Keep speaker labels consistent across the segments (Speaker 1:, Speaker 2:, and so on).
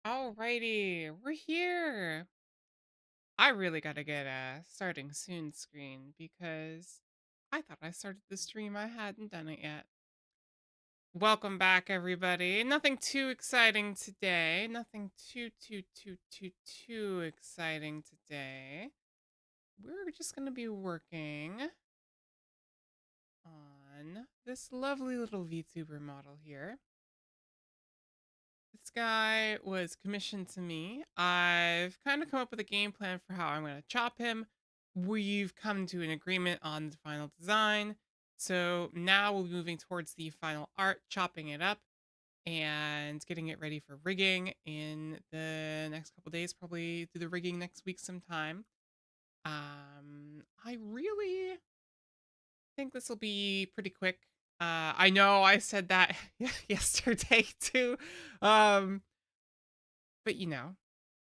Speaker 1: Alrighty, we're here. I really gotta get a starting soon screen because I thought I started the stream. I hadn't done it yet. Welcome back, everybody. Nothing too exciting today. Nothing too exciting today. We're just gonna be working on this lovely little VTuber model here. This guy was commissioned to me. I've kind of come up with a game plan for how I'm going to chop him. We've come to an agreement on the final design. So now we'll be moving towards the final art, chopping it up and getting it ready for rigging in the next couple days. Probably do the rigging next week sometime. I really think this will be pretty quick. I know I said that yesterday too. But you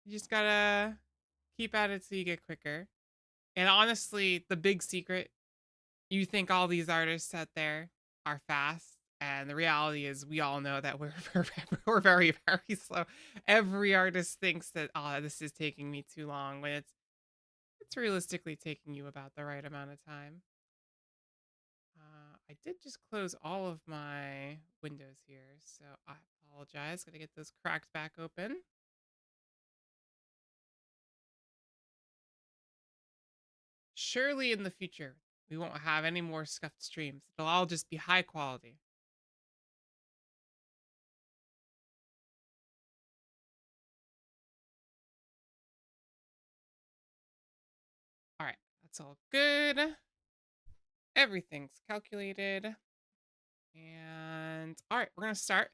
Speaker 1: just gotta keep at it so you get quicker. And honestly, the big secret, you think all these artists out there are fast, and the reality is we all know that we're very, very slow. Every artist thinks that, oh, this is taking me too long, when it's realistically taking you about the right amount of time. I did just close all of my windows here, so I apologize. Gotta get those cracked back open. Surely in the future, we won't have any more scuffed streams. It'll all just be high quality. All right, that's all good. Everything's calculated. And all right, we're gonna start.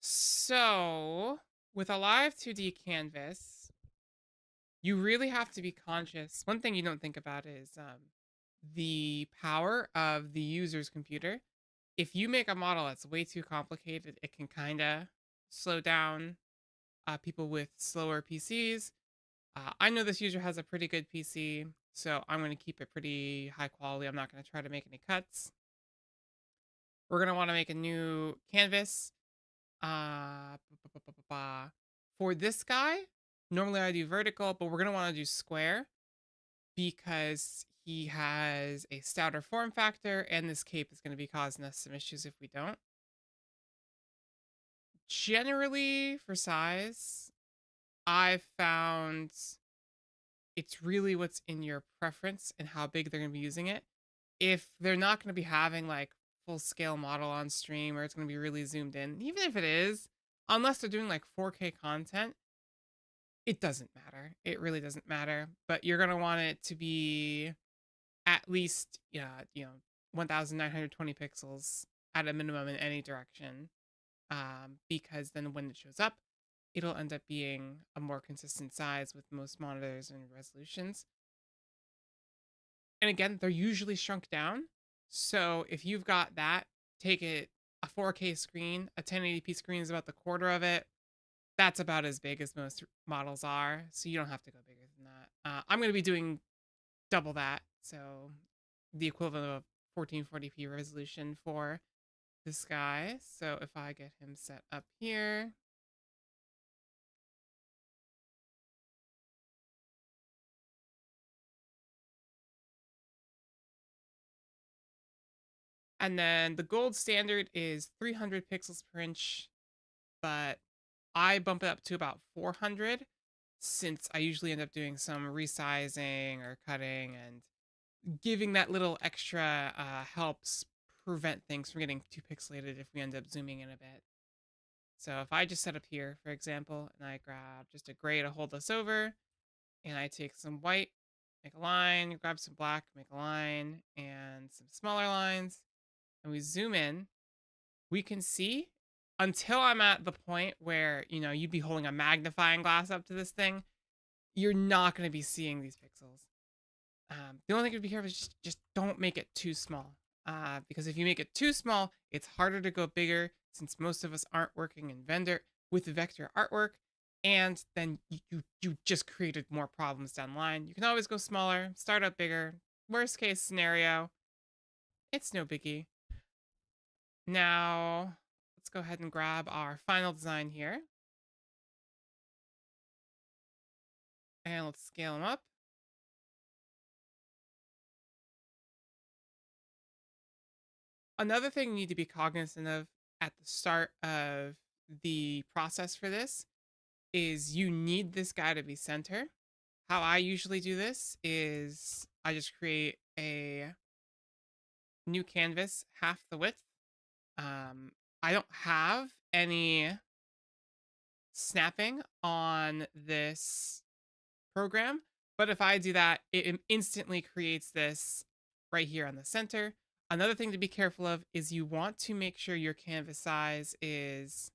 Speaker 1: So with a live 2D canvas, you really have to be conscious. One thing you don't think about is the power of the user's computer. If you make a model that's way too complicated, it can kind of slow down people with slower PCs. I know this user has a pretty good PC, so I'm going to keep it pretty high quality. I'm not going to try to make any cuts. We're going to want to make a new canvas. For this guy, normally I do vertical, but we're going to want to do square because he has a stouter form factor, and this cape is going to be causing us some issues if we don't. Generally, for size, I've found it's really what's in your preference and how big they're going to be using it. If they're not going to be having like full scale model on stream, or it's going to be really zoomed in, even if it is, unless they're doing like 4K content, it doesn't matter. It really doesn't matter. But you're going to want it to be at least, 1920 pixels at a minimum in any direction. Because then when it shows up, it'll end up being a more consistent size with most monitors and resolutions. And again, they're usually shrunk down. So if you've got that, take it a 4K screen, a 1080p screen is about the quarter of it. That's about as big as most models are. So you don't have to go bigger than that. I'm going to be doing double that. So the equivalent of 1440p resolution for this guy. So if I get him set up here, and then the gold standard is 300 pixels per inch, but I bump it up to about 400 since I usually end up doing some resizing or cutting, and giving that little extra helps prevent things from getting too pixelated if we end up zooming in a bit. So if I just set up here, for example, and I grab just a gray to hold us over, and I take some white, make a line, grab some black, make a line, and some smaller lines, and we zoom in, we can see, until I'm at the point where, you'd be holding a magnifying glass up to this thing, you're not going to be seeing these pixels. The only thing to be careful is just don't make it too small. Because if you make it too small, it's harder to go bigger, since most of us aren't working in with vector artwork, and then you just created more problems down the line. You can always go smaller, start out bigger. Worst case scenario, it's no biggie. Now, let's go ahead and grab our final design here. And let's scale them up. Another thing you need to be cognizant of at the start of the process for this is you need this guy to be center. How I usually do this is I just create a new canvas half the width. I don't have any snapping on this program, but if I do that, it instantly creates this right here on the center. Another thing to be careful of is you want to make sure your canvas size is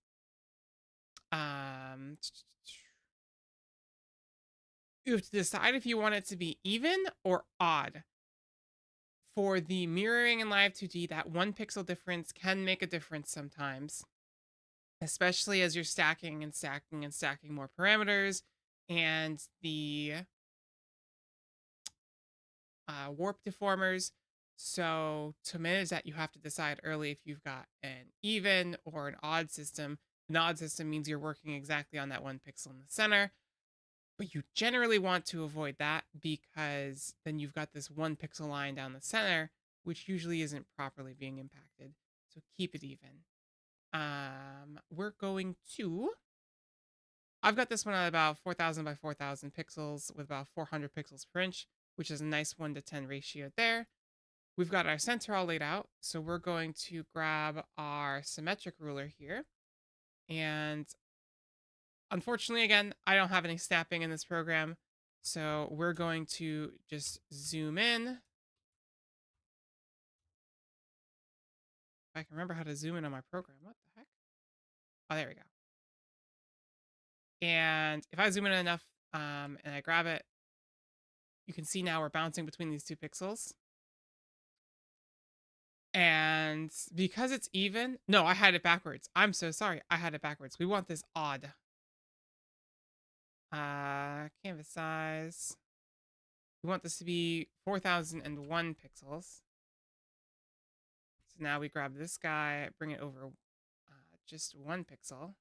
Speaker 1: you have to decide if you want it to be even or odd. For the mirroring in Live 2D, that 1 pixel difference can make a difference sometimes, especially as you're stacking and stacking and stacking more parameters, and the warp deformers. So to manage that, you have to decide early if you've got an even or an odd system. An odd system means you're working exactly on that 1 pixel in the center, but you generally want to avoid that because then you've got this 1 pixel line down the center, which usually isn't properly being impacted. So keep it even. We're going to, I've got this one at about 4,000 by 4,000 pixels with about 400 pixels per inch, which is a nice 1:10 ratio there. We've got our center all laid out. So we're going to grab our symmetric ruler here. And unfortunately, again, I don't have any snapping in this program. So we're going to just zoom in. If I can remember how to zoom in on my program. What the heck? Oh, there we go. And if I zoom in enough and I grab it, you can see now we're bouncing between these 2 pixels. And because it's even, no, I had it backwards. I'm so sorry. I had it backwards. We want this odd. Canvas size. We want this to be 4001 pixels. So now we grab this guy, bring it over just 1 pixel.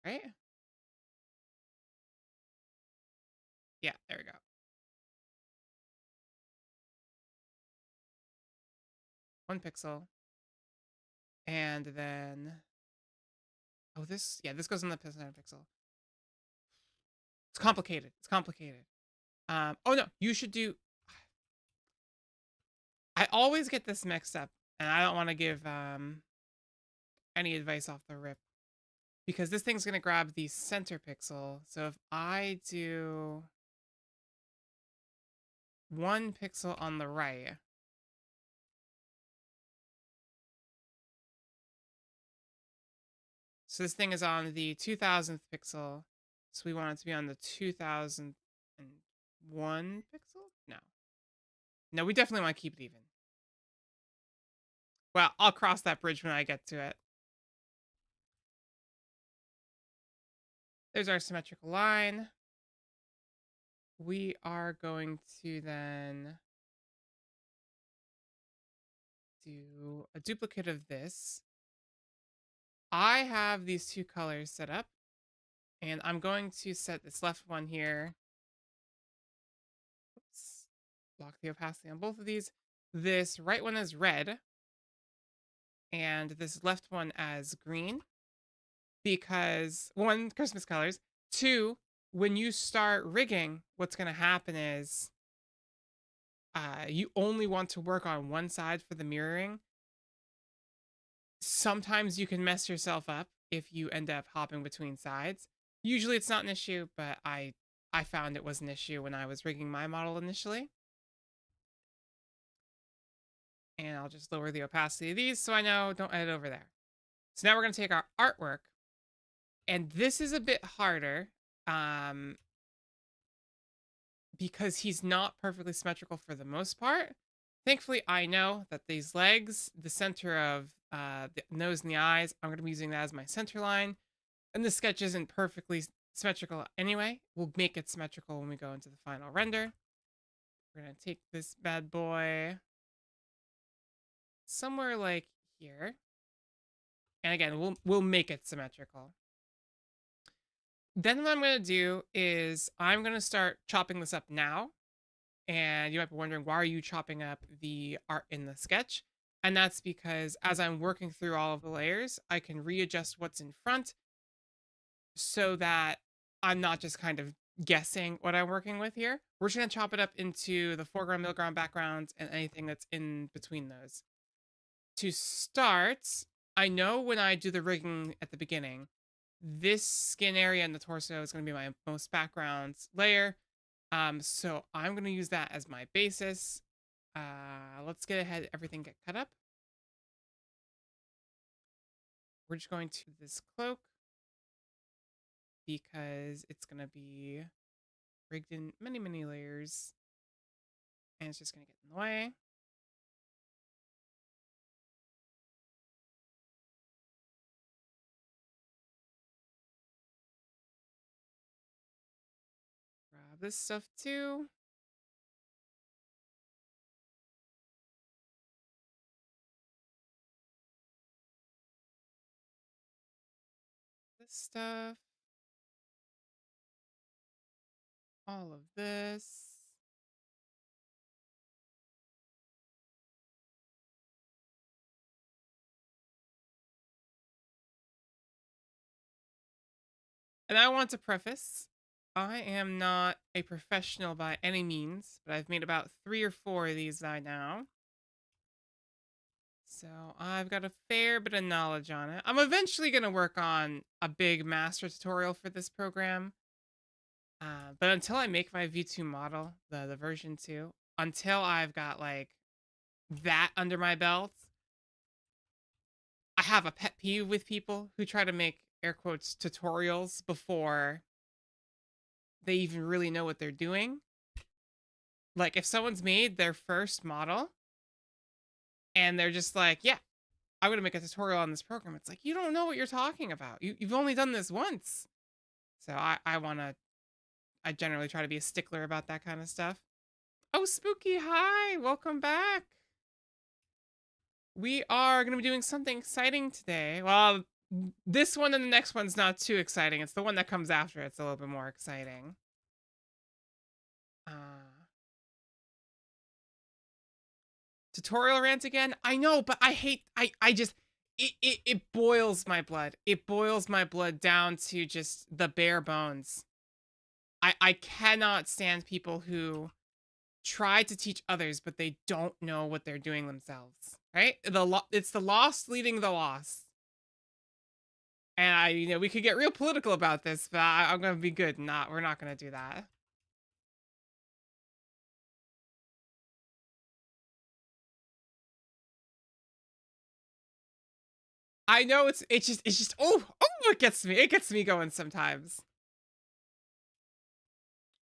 Speaker 1: Right? Yeah, there we go. One pixel. And then, oh, this goes on the center pixel. It's complicated. It's complicated. Oh no, you should do, I always get this mixed up and I don't want to give any advice off the rip because this thing's going to grab the center pixel. So if I do 1 pixel on the right, so this thing is on the 2000th pixel. So we want it to be on the 2001 pixel? No. No, we definitely want to keep it even. Well, I'll cross that bridge when I get to it. There's our symmetrical line. We are going to then do a duplicate of this. I have these 2 colors set up, and I'm going to set this left one here. Oops. Lock the opacity on both of these. This right one is red, and this left one as green. Because 1, Christmas colors. 2, when you start rigging, what's going to happen is you only want to work on one side for the mirroring. Sometimes you can mess yourself up if you end up hopping between sides. Usually it's not an issue, but I found it was an issue when I was rigging my model initially. And I'll just lower the opacity of these so I know don't edit over there. So now we're going to take our artwork. And this is a bit harder because he's not perfectly symmetrical for the most part. Thankfully, I know that these legs, the center of the nose and the eyes, I'm going to be using that as my center line. And the sketch isn't perfectly symmetrical anyway. We'll make it symmetrical when we go into the final render. We're going to take this bad boy somewhere like here. And again, we'll make it symmetrical. Then what I'm going to do is I'm going to start chopping this up now. And you might be wondering, why are you chopping up the art in the sketch? And that's because as I'm working through all of the layers, I can readjust what's in front so that I'm not just kind of guessing what I'm working with here. We're just going to chop it up into the foreground, middle backgrounds, and anything that's in between those. To start, I know when I do the rigging at the beginning, this skin area and the torso is going to be my most background layer. So I'm going to use that as my basis. Let's get ahead, everything get cut up. We're just going to this cloak because it's going to be rigged in many, many layers. And it's just going to get in the way. Grab this stuff too. This stuff. All of this. And I want to preface, I am not a professional by any means, but I've made about 3 or 4 of these by now. So I've got a fair bit of knowledge on it. I'm eventually going to work on a big master tutorial for this program. But until I make my V2 model, the version 2, until I've got like that under my belt, I have a pet peeve with people who try to make air quotes tutorials before they even really know what they're doing. Like if someone's made their first model and they're just like, yeah, I'm going to make a tutorial on this program. It's like, you don't know what you're talking about. You've only done this once. So I generally try to be a stickler about that kind of stuff. Oh, Spooky, hi, welcome back. We are going to be doing something exciting today. Well, this one and the next one's not too exciting. It's the one that comes after it's a little bit more exciting. Tutorial rant again? I know, but it boils my blood. It boils my blood down to just the bare bones. I cannot stand people who try to teach others, but they don't know what they're doing themselves, right? It's the lost leading the lost. And we could get real political about this, but I'm going to be good. We're not going to do that. I know it's just it gets me. It gets me going sometimes.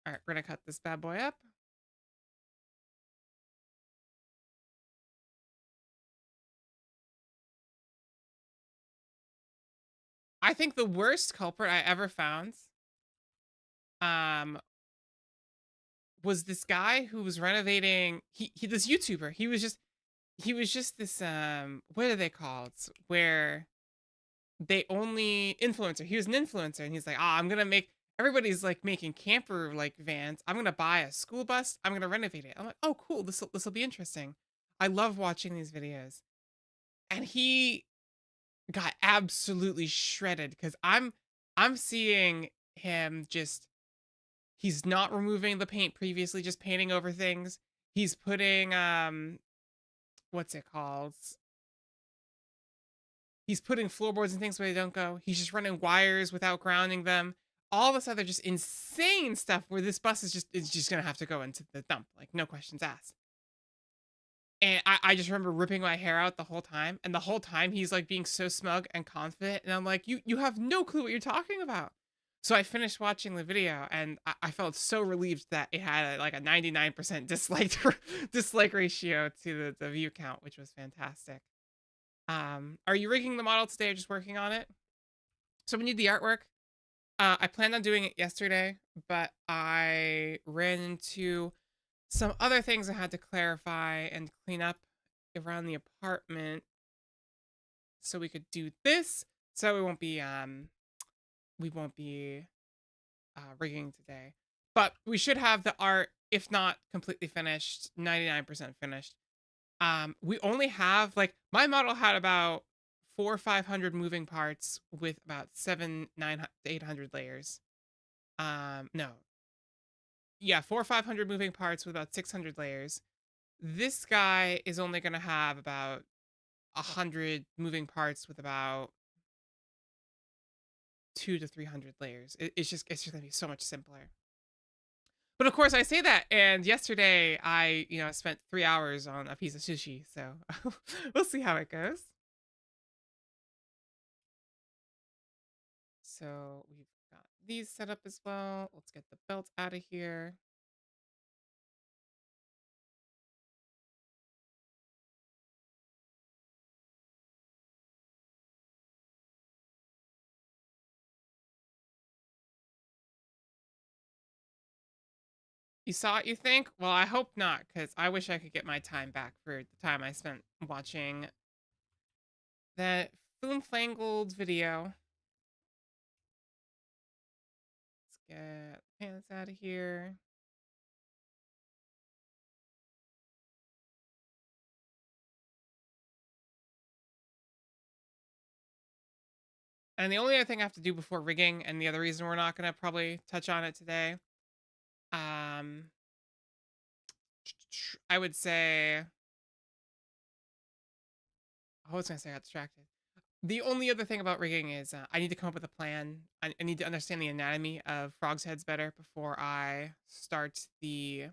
Speaker 1: All right, we're going to cut this bad boy up. I think the worst culprit I ever found was this guy who was renovating this YouTuber. He was just this what are they called? Where they only influencer. He was an influencer and he's like, I'm gonna make everybody's like making camper like vans. I'm gonna buy a school bus, I'm gonna renovate it. I'm like, oh cool, this'll be interesting. I love watching these videos. And he got absolutely shredded because I'm seeing him just, he's not removing the paint previously, just painting over things. He's putting what's it called? He's putting floorboards and things where they don't go. He's just running wires without grounding them. All this other just insane stuff where this bus is just gonna have to go into the dump, like no questions asked. And I just remember ripping my hair out the whole time. And the whole time he's like being so smug and confident. And I'm like, you have no clue what you're talking about. So I finished watching the video and I felt so relieved that it had like a 99% dislike ratio to the view count, which was fantastic. Are you rigging the model today or just working on it? So we need the artwork. I planned on doing it yesterday, but I ran into some other things I had to clarify and clean up around the apartment. so we could do this. So we won't be rigging today. But we should have the art, if not completely finished, 99% finished. We only have, like, my model had about 400 or 500 moving parts with about 700, 900, 800 layers. No. Yeah, 400 or 500 moving parts with about 600 layers. This guy is only going to have about 100 moving parts with about 200 to 300 layers. It's just going to be so much simpler. But of course I say that, and yesterday I, spent 3 hours on a piece of sushi, so we'll see how it goes. So we've got these set up as well. Let's get the belt out of here. You saw it, you think? Well, I hope not, because I wish I could get my time back for the time I spent watching that 𝘗𝘥𝘥𝘥𝘥 video. Let's get pants out of here. And the only other thing I have to do before rigging, and the other reason we're not going to probably touch on it today, I would say, I was going to say I got distracted. The only other thing about rigging is I need to come up with a plan. I need to understand the anatomy of frogs' heads better before I start the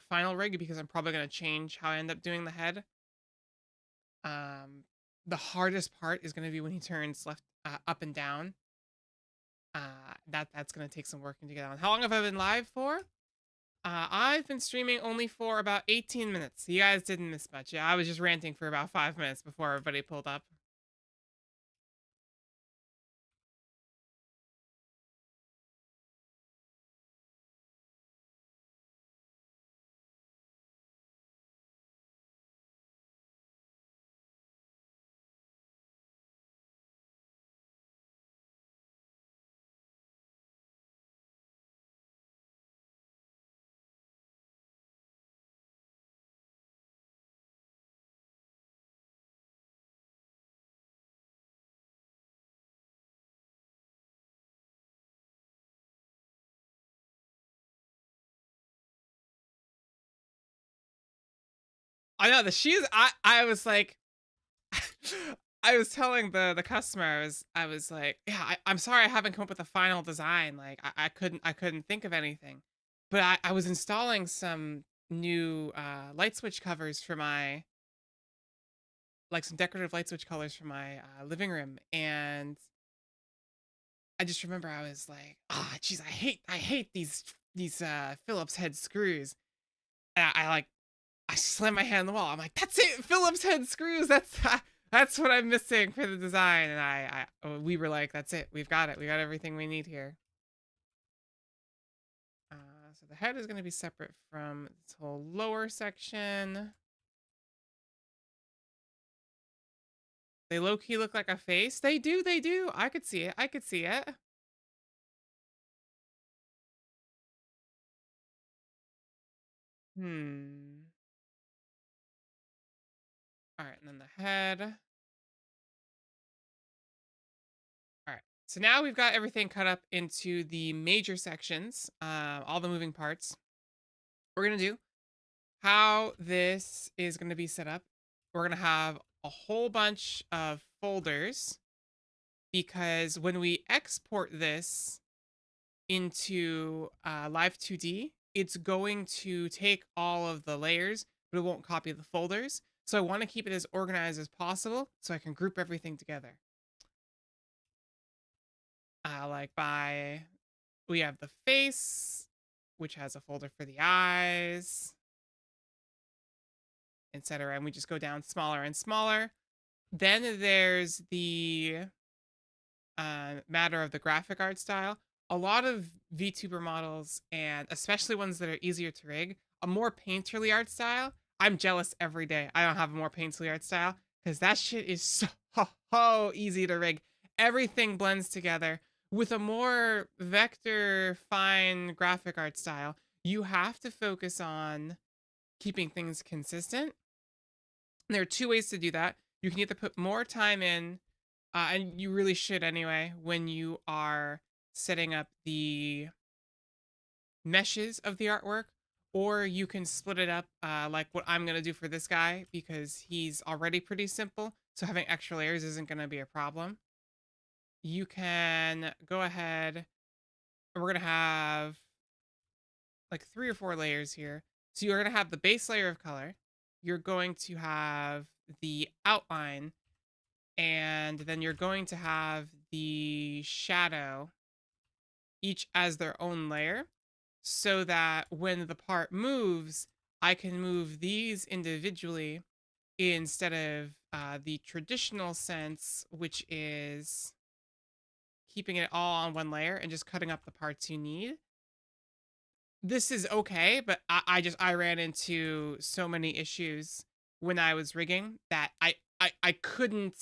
Speaker 1: final rig, because I'm probably going to change how I end up doing the head. The hardest part is going to be when he turns left up and down. That's going to take some working to get on. How long have I been live for? I've been streaming only for about 18 minutes. You guys didn't miss much. Yeah, I was just ranting for about 5 minutes before everybody pulled up. I know the shoes. I was like, I was telling the customer, I was like, yeah, I'm sorry I haven't come up with a final design. Like I couldn't think of anything, but I was installing some new light switch covers for my, like some decorative light switch colors for my living room, and I just remember I was like, ah, oh, geez, I hate these Phillips head screws, and I slammed my hand on the wall. I'm like, that's it, Phillips head screws. That's what I'm missing for the design. And we were like, that's it. We've got it. We got everything we need here. So the head is going to be separate from this whole lower section. They low-key look like a face. They do. I could see it. I could see it. All right, and then the head. All right, so now we've got everything cut up into the major sections, all the moving parts. We're going to do how this is going to be set up. We're going to have a whole bunch of folders, because when we export this into Live 2D, it's going to take all of the layers, but it won't copy the folders. So I want to keep it as organized as possible so I can group everything together. We have the face, which has a folder for the eyes, etc. And we just go down smaller and smaller. Then there's the matter of the graphic art style. A lot of VTuber models, and especially ones that are easier to rig, a more painterly art style. I'm jealous every day I don't have a more painterly art style, because that shit is so easy to rig. Everything blends together. With a more vector, fine graphic art style, you have to focus on keeping things consistent. There are two ways to do that. You can either put more time in, and you really should anyway, when you are setting up the meshes of the artwork, or you can split it up like what I'm going to do for this guy, because he's already pretty simple, so having extra layers isn't going to be a problem. You can go ahead, and we're going to have like 3 or 4 layers here. So you're going to have the base layer of color, you're going to have the outline, and then you're going to have the shadow, each as their own layer, so that when the part moves, I can move these individually instead of the traditional sense, which is keeping it all on one layer and just cutting up the parts you need. This is okay, but I ran into so many issues when I was rigging that I could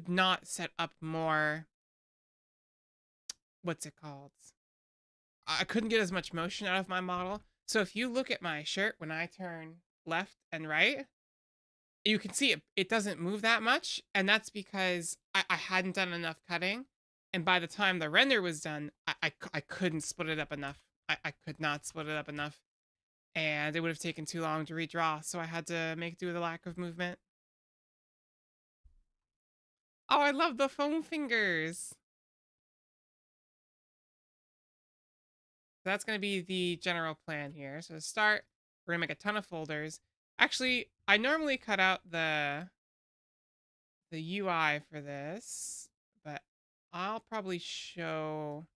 Speaker 1: not set up more, what's it called? I couldn't get as much motion out of my model. So if you look at my shirt, when I turn left and right, you can see it doesn't move that much. And that's because I hadn't done enough cutting. And by the time the render was done, I couldn't split it up enough. I could not split it up enough. And it would have taken too long to redraw. So I had to make do with a lack of movement. Oh, I love the foam fingers. That's going to be the general plan here. So to start, we're going to make a ton of folders. Actually, I normally cut out the UI for this, but I'll probably show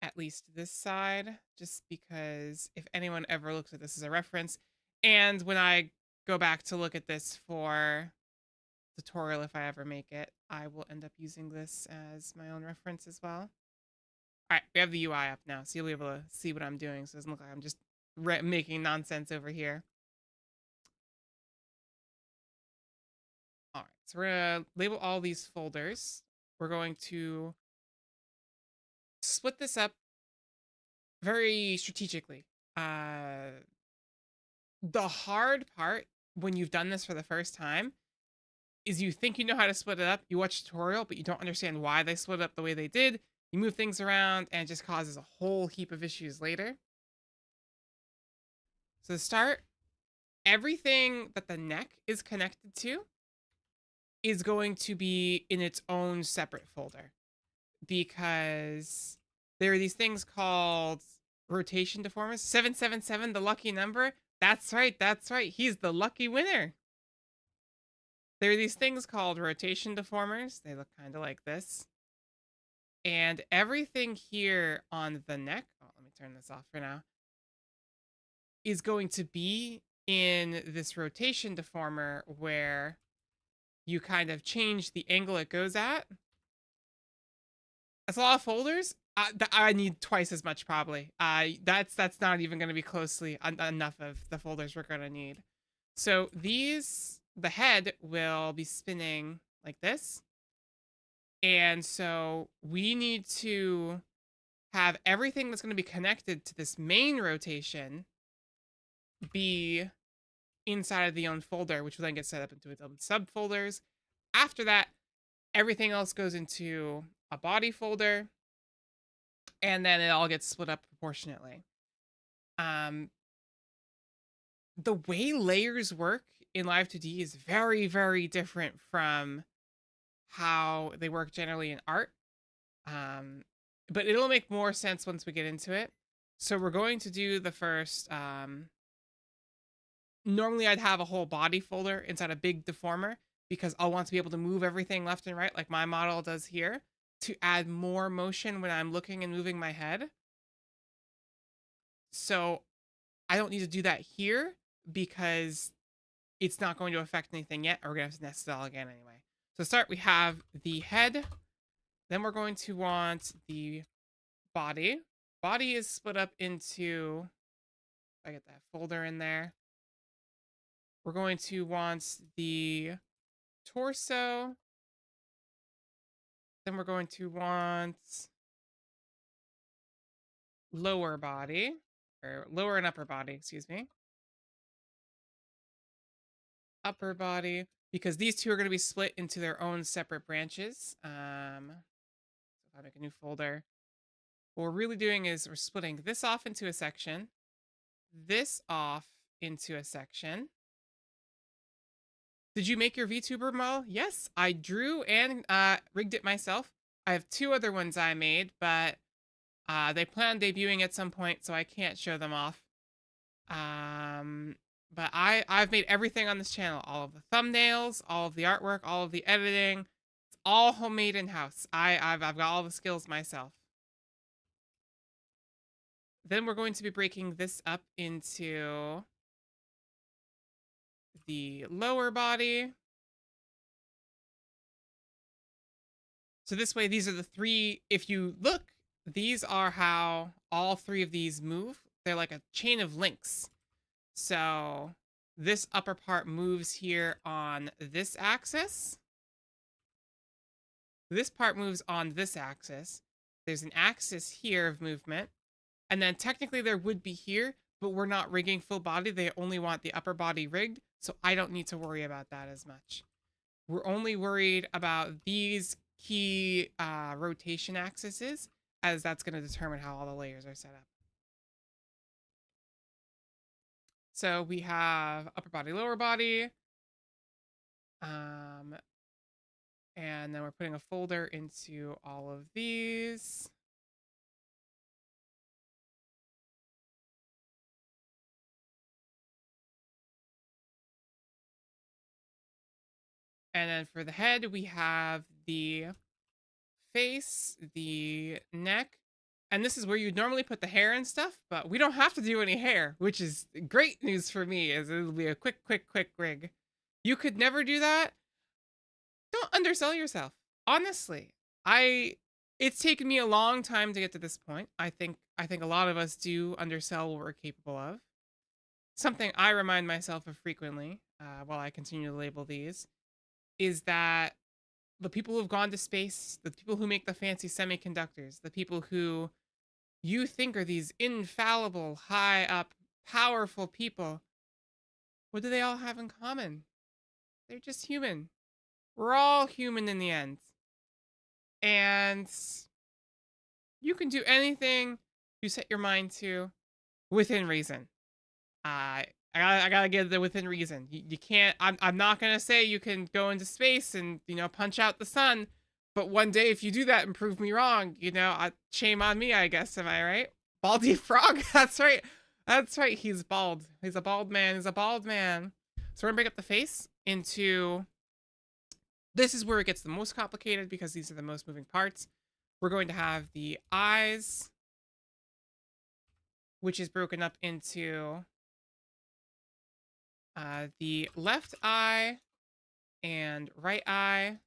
Speaker 1: at least this side, just because if anyone ever looks at this as a reference, and when I go back to look at this for tutorial, if I ever make it, I will end up using this as my own reference as well. All right, we have the UI up now, so you'll be able to see what I'm doing, so it doesn't look like I'm just making nonsense over here. All right, so we're going to label all these folders. We're going to split this up very strategically. The hard part when you've done this for the first time is you think you know how to split it up. You watch a tutorial, but you don't understand why they split it up the way they did. You move things around, and it just causes a whole heap of issues later. So to start, everything that the neck is connected to is going to be in its own separate folder, because there are these things called rotation deformers. 777, the lucky number. That's right. He's the lucky winner. There are these things called rotation deformers. They look kind of like this. And everything here on the neck, let me turn this off for now, is going to be in this rotation deformer where you kind of change the angle it goes at. That's a lot of folders. I need twice as much probably. That's not even going to be closely enough of the folders we're going to need. So the head will be spinning like this. And so we need to have everything that's going to be connected to this main rotation be inside of the own folder, which will then get set up into its own subfolders. After that, everything else goes into a body folder, and then it all gets split up proportionately. The way layers work in Live 2D is very, very different from how they work generally in art. But it'll make more sense once we get into it. So we're going to do the first, normally I'd have a whole body folder inside a big deformer, because I'll want to be able to move everything left and right like my model does here, to add more motion when I'm looking and moving my head. So I don't need to do that here because it's not going to affect anything yet, or we're going to have to nest it all again anyway. So to start, we have the head. Then we're going to want the body. Body is split up into, if I get that folder in there, we're going to want the torso. Then we're going to want lower body, or lower and upper body, excuse me. Upper body, because these two are going to be split into their own separate branches. So if I make a new folder, what we're really doing is we're splitting this off into a section, this off into a section. Did you make your VTuber model? Yes, I drew and rigged it myself. I have 2 other ones I made, but they plan on debuting at some point, so I can't show them off. But I've made everything on this channel. All of the thumbnails, all of the artwork, all of the editing. It's all homemade in-house. I've got all the skills myself. Then we're going to be breaking this up into the lower body. So this way, these are the 3. If you look, these are how all 3 of these move. They're like a chain of links. So this upper part moves here on this axis. This part moves on this axis. There's an axis here of movement. And then technically there would be here, but we're not rigging full body. They only want the upper body rigged. So I don't need to worry about that as much. We're only worried about these key rotation axes, as that's going to determine how all the layers are set up. So we have upper body, lower body. And then we're putting a folder into all of these. And then for the head, we have the face, the neck. And this is where you'd normally put the hair and stuff, but we don't have to do any hair, which is great news for me, as it'll be a quick rig. You could never do that. Don't undersell yourself. Honestly, it's taken me a long time to get to this point. I think a lot of us do undersell what we're capable of. Something I remind myself of frequently, while I continue to label these, is that the people who've gone to space, the people who make the fancy semiconductors, the people who you think are these infallible, high up, powerful people, what do they all have in common? They're just human. We're all human in the end. And you can do anything you set your mind to within reason. I gotta get the within reason. You can't, I'm not gonna say you can go into space and, punch out the sun. But one day, if you do that and prove me wrong, shame on me, I guess. Am I right? Baldy frog. That's right. That's right. He's bald. He's a bald man. He's a bald man. So we're gonna break up the face into, this is where it gets the most complicated because these are the most moving parts. We're going to have the eyes, which is broken up into the left eye and right eye.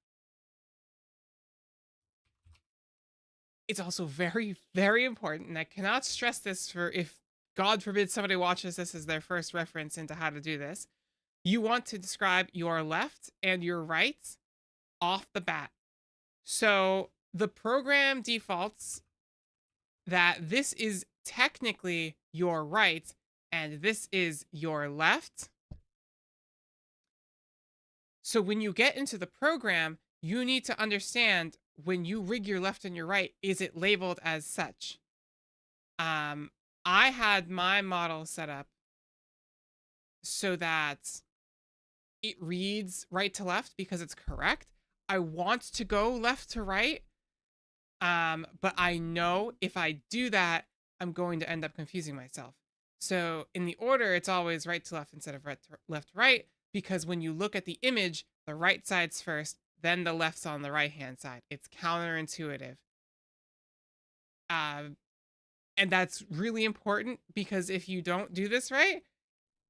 Speaker 1: It's also very, very important, and I cannot stress this for if, God forbid, somebody watches this as their first reference into how to do this. You want to describe your left and your right off the bat. So the program defaults that this is technically your right and this is your left. So when you get into the program, you need to understand when you rig your left and your right, is it labeled as such? I had my model set up so that it reads right to left because it's correct. I want to go left to right, but I know if I do that, I'm going to end up confusing myself. So in the order, it's always right to left instead of left to right, because when you look at the image, the right side's first, then the left's on the right-hand side. It's counterintuitive. And that's really important because if you don't do this right,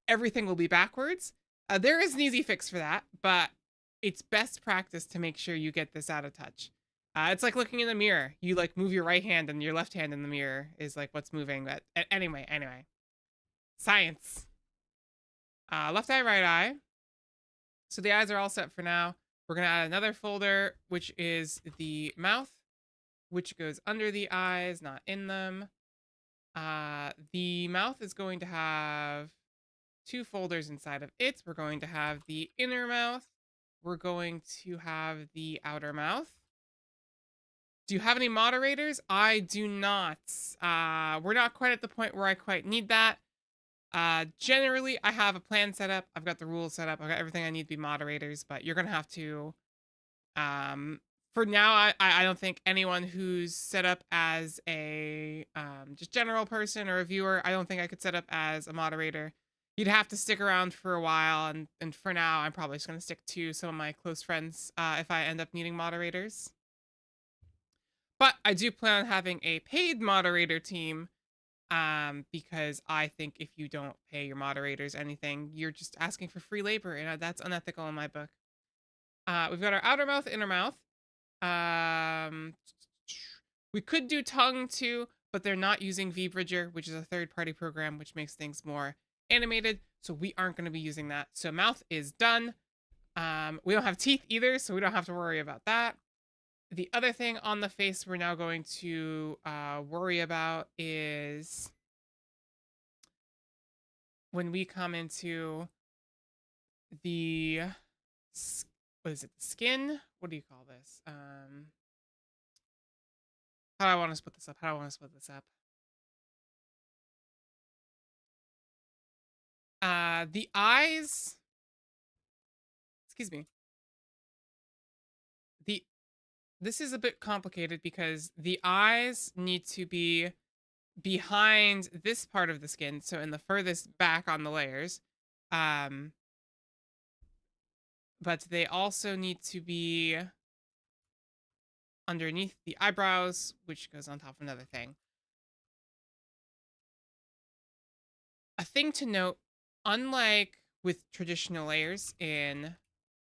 Speaker 1: everything will be backwards. There is an easy fix for that, but it's best practice to make sure you get this out of touch. It's like looking in the mirror. You like move your right hand and your left hand in the mirror is like what's moving. But anyway. Science. Left eye, right eye. So the eyes are all set for now. We're going to add another folder, which is the mouth, which goes under the eyes, not in them. The mouth is going to have 2 folders inside of it. We're going to have the inner mouth. We're going to have the outer mouth. Do you have any moderators? I do not. We're not quite at the point where I quite need that. Generally, I have a plan set up. I've got the rules set up. I've got everything I need to be moderators, but you're going to have to... for now, I don't think anyone who's set up as a just general person or a viewer, I don't think I could set up as a moderator. You'd have to stick around for a while, and for now, I'm probably just going to stick to some of my close friends if I end up needing moderators. But I do plan on having a paid moderator team because I think if you don't pay your moderators anything, you're just asking for free labor, and that's unethical in my book. We've got our outer mouth, inner mouth. We could do tongue too, but they're not using 𝘰𝘩𝘪𝘐𝑺𝑦𝑒, which is a third-party program, which makes things more animated. So we aren't going to be using that. So mouth is done. We don't have teeth either, so we don't have to worry about that. The other thing on the face we're now going to worry about is when we come into the, what is it, the skin? What do you call this? How do I want to split this up? The eyes, excuse me. This is a bit complicated because the eyes need to be behind this part of the skin, so in the furthest back on the layers. But they also need to be underneath the eyebrows, which goes on top of another thing. A thing to note, unlike with traditional layers in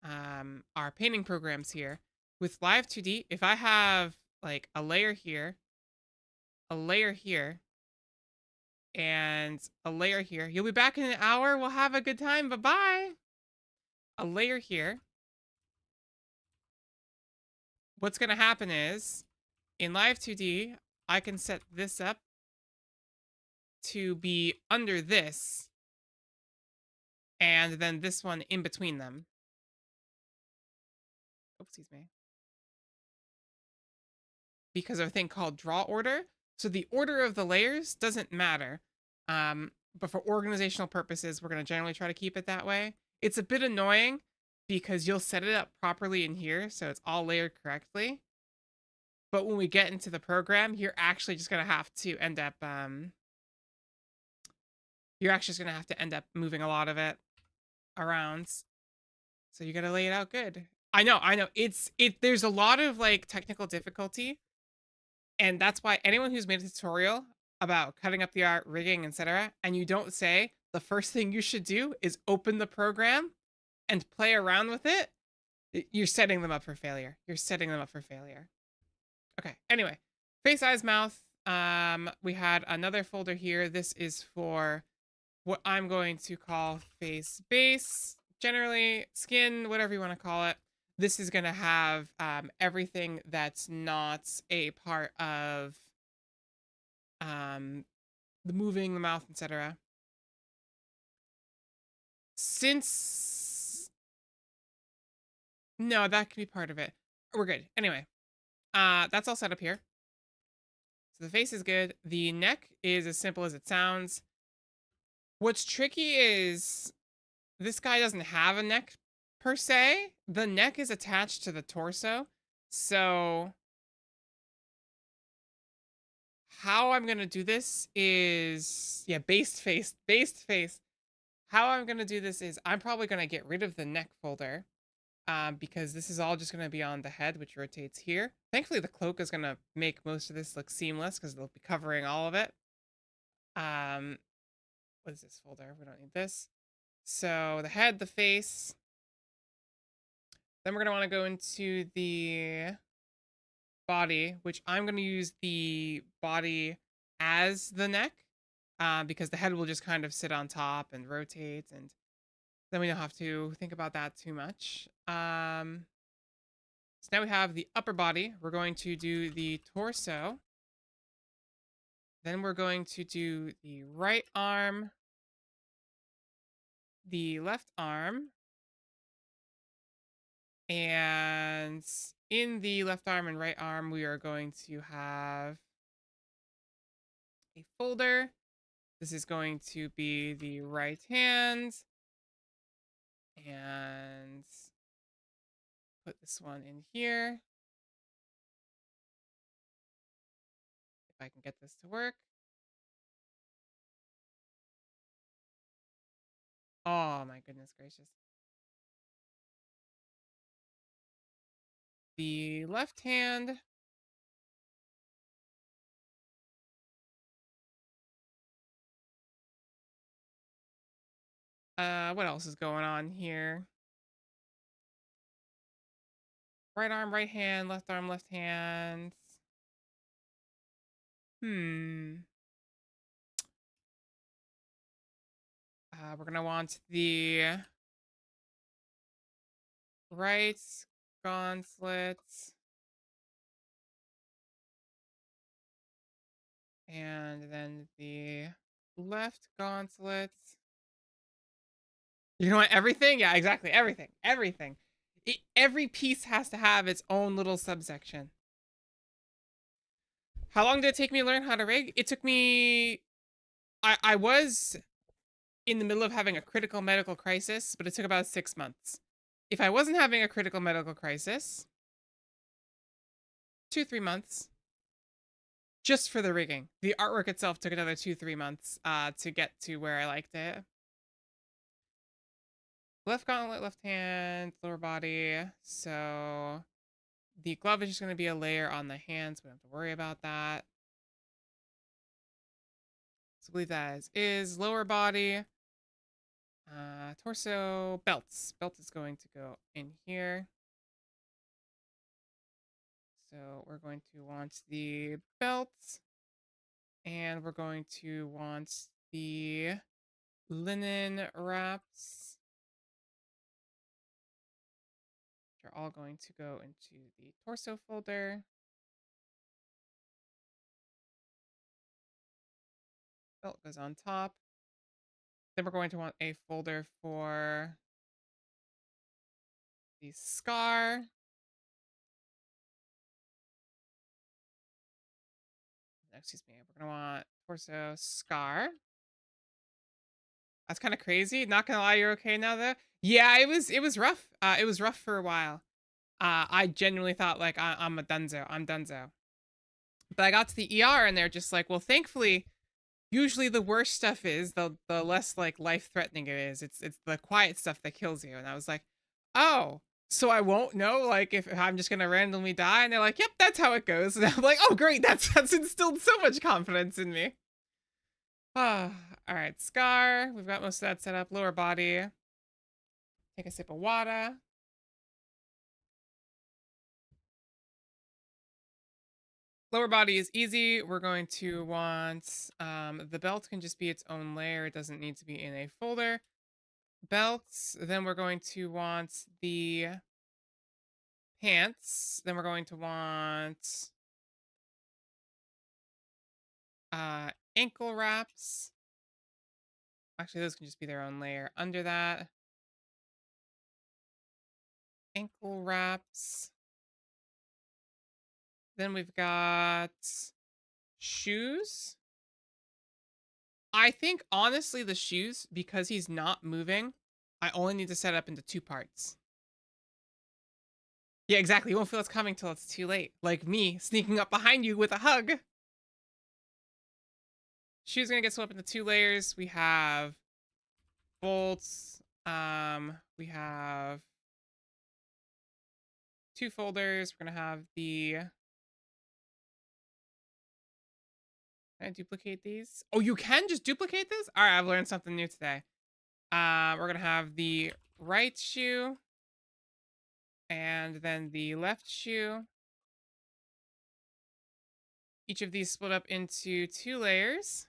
Speaker 1: our painting programs here, with Live 2D, if I have like a layer here, and a layer here, you'll be back in an hour. We'll have a good time. Bye-bye. A layer here. What's going to happen is, in Live 2D, I can set this up to be under this, and then this one in between them. Oh, excuse me. Because of a thing called draw order. So the order of the layers doesn't matter. But for organizational purposes, we're going to generally try to keep it that way. It's a bit annoying because you'll set it up properly in here, so it's all layered correctly. But when we get into the program, you're actually just going to have to end up... you're actually just going to have to end up moving a lot of it around. So you got to lay it out good. I know. There's a lot of like technical difficulty. And that's why anyone who's made a tutorial about cutting up the art, rigging, etc., and you don't say the first thing you should do is open the program and play around with it, you're setting them up for failure. Okay, anyway, face, eyes, mouth. We had another folder here. This is for what I'm going to call face, base, generally skin, whatever you want to call it. This is going to have everything that's not a part of the moving, the mouth, etc. No, that could be part of it. We're good. Anyway, that's all set up here. So the face is good. The neck is as simple as it sounds. What's tricky is this guy doesn't have a neck per se. The neck is attached to the torso. So how I'm going to do this is, yeah, based face. How I'm going to do this is I'm probably going to get rid of the neck folder because this is all just going to be on the head, which rotates here. Thankfully, the cloak is going to make most of this look seamless because they'll be covering all of it. What is this folder? We don't need this. So the head, the face. Then we're going to want to go into the body, which I'm going to use the body as the neck because the head will just kind of sit on top and rotate, and then we don't have to think about that too much. So now we have the upper body. We're going to do the torso. Then we're going to do the right arm, the left arm, and in the left arm and right arm, we are going to have a folder. This is going to be the right hand. And put this one in here. If I can get this to work. Oh my goodness gracious. The left hand. What else is going on here? Right arm, right hand, left arm, left hand. We're gonna want the right gauntlet and then the left gauntlet. You know what? Everything? Yeah, exactly. Everything. Everything. Every piece has to have its own little subsection. How long did it take me to learn how to rig? It took me... I was in the middle of having a critical medical crisis, but it took about 6 months. If I wasn't having a critical medical crisis, 2-3 months. Just for the rigging. The artwork itself took another 2-3 months to get to where I liked it. Left gauntlet, left hand, lower body. So the glove is just going to be a layer on the hands. We don't have to worry about that. So leave that as is. Lower body. Torso, belts. Belt is going to go in here. So we're going to want the belt. And we're going to want the linen wraps. Which are all going to go into the torso folder. Belt goes on top. Then we're going to want a folder for the scar. Excuse me. We're going to want torso scar. That's kind of crazy. Not gonna lie, you're okay now though. Yeah, it was rough. It was rough for a while. I genuinely thought like I'm a dunzo. I'm dunzo. But I got to the ER and they're just like, well, thankfully, usually the worse stuff is the less like life threatening it is. It's the quiet stuff that kills you. And I was like, oh, so I won't know like if I'm just gonna randomly die. And they're like, yep, that's how it goes. And I'm like, oh great, that's instilled so much confidence in me. All right, scar. We've got most of that set up. Lower body. Take a sip of water. Lower body is easy. We're going to want the belt can just be its own layer. It doesn't need to be in a folder. Belts. Then we're going to want the pants. Then we're going to want ankle wraps. Actually, those can just be their own layer. Under that, ankle wraps. Then we've got shoes. I think, honestly, the shoes, because he's not moving, I only need to set up into 2 parts. Yeah, exactly. You won't feel it's coming till it's too late. Like me sneaking up behind you with a hug. Shoes gonna get split up into 2 layers. We have bolts. We have 2 folders. We're gonna have the... Can I duplicate these? Oh, you can just duplicate this? All right, I've learned something new today. We're gonna have the right shoe and then the left shoe. Each of these split up into 2 layers.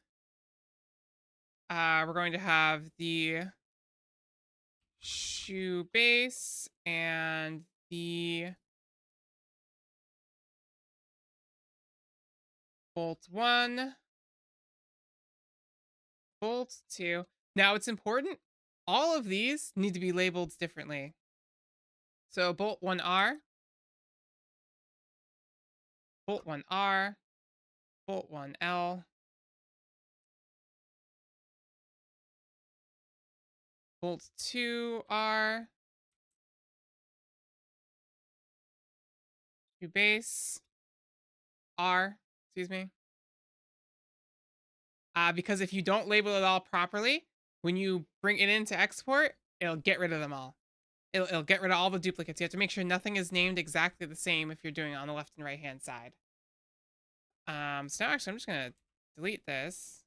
Speaker 1: We're going to have the shoe base and the bolt1, bolt2. Now it's important, all of these need to be labeled differently. So bolt1R, bolt1R, bolt1L, bolt2R, to base, R, excuse me. Because if you don't label it all properly, when you bring it in to export, it'll get rid of them all. It'll get rid of all the duplicates. You have to make sure nothing is named exactly the same if you're doing it on the left and right hand side. So now actually I'm just gonna delete this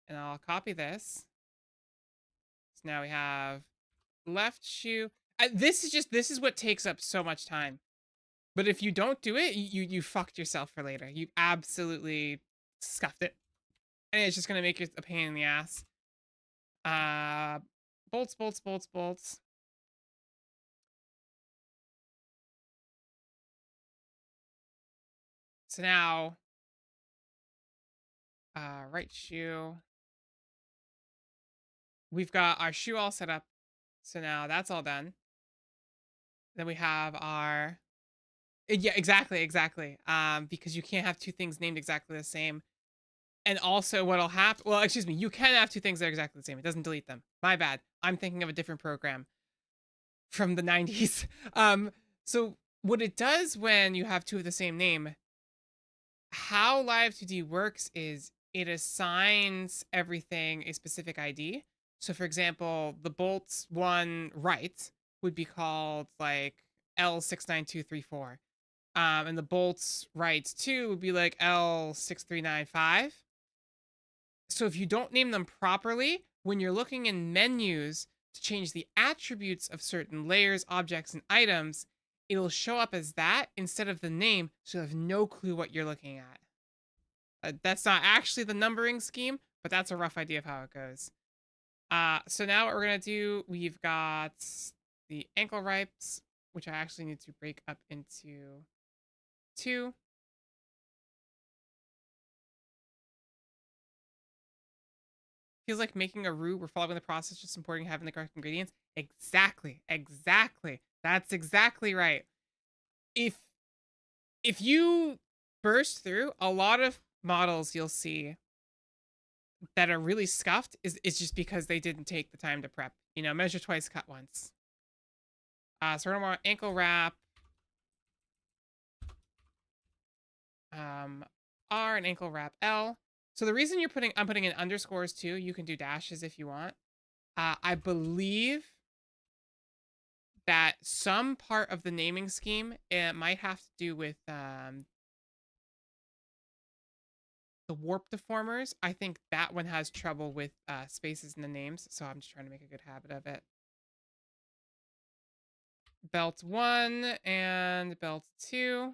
Speaker 1: and I'll copy this. So now we have left shoe. This is what takes up so much time. But if you don't do it, you fucked yourself for later. You absolutely scuffed it. And it's just gonna make it a pain in the ass. Bolts, bolts, bolts, bolts. So now, right shoe. We've got our shoe all set up. So now that's all done. Then we have our, yeah, exactly. Because you can't have two things named exactly the same. And also what'll happen, well, excuse me, you can have two things that are exactly the same. It doesn't delete them. My bad. I'm thinking of a different program from the 90s. So what it does when you have two of the same name, how Live2D works is it assigns everything a specific ID. So for example, the bolts one right would be called like L69234. And the bolts right 2 would be like L6395. So if you don't name them properly, when you're looking in menus to change the attributes of certain layers, objects, and items, it'll show up as that instead of the name, so you have no clue what you're looking at. That's not actually the numbering scheme, but that's a rough idea of how it goes. So now what we're going to do, we've got the ankle ripes, which I actually need to break up into 2. Feels like making a roux. We're following the process, just importing, having the correct ingredients. Exactly. That's exactly right. If you burst through a lot of models, you'll see that are really scuffed is just because they didn't take the time to prep. You know, measure twice, cut once. So we're gonna want ankle wrap. R and ankle wrap L. So the reason I'm putting in underscores too, you can do dashes if you want. I believe that some part of the naming scheme, it might have to do with the warp deformers. I think that one has trouble with spaces in the names, so I'm just trying to make a good habit of it. Belt 1 and belt 2.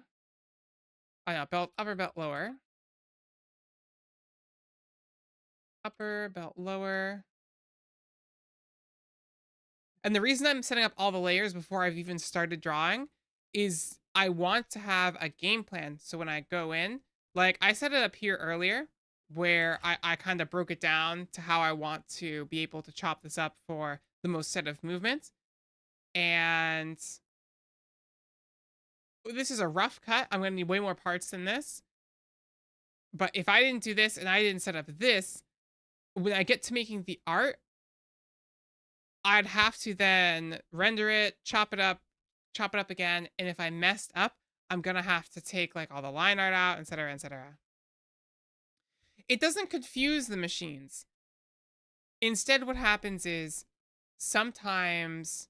Speaker 1: Oh no, belt upper, belt lower. Upper, belt lower. And the reason I'm setting up all the layers before I've even started drawing is I want to have a game plan. So when I go in, like I set it up here earlier where I kind of broke it down to how I want to be able to chop this up for the most set of movements. And this is a rough cut. I'm going to need way more parts than this. But if I didn't do this and I didn't set up this, when I get to making the art, I'd have to then render it, chop it up again. And if I messed up, I'm going to have to take like all the line art out, etc., etc. It doesn't confuse the machines. Instead, what happens is sometimes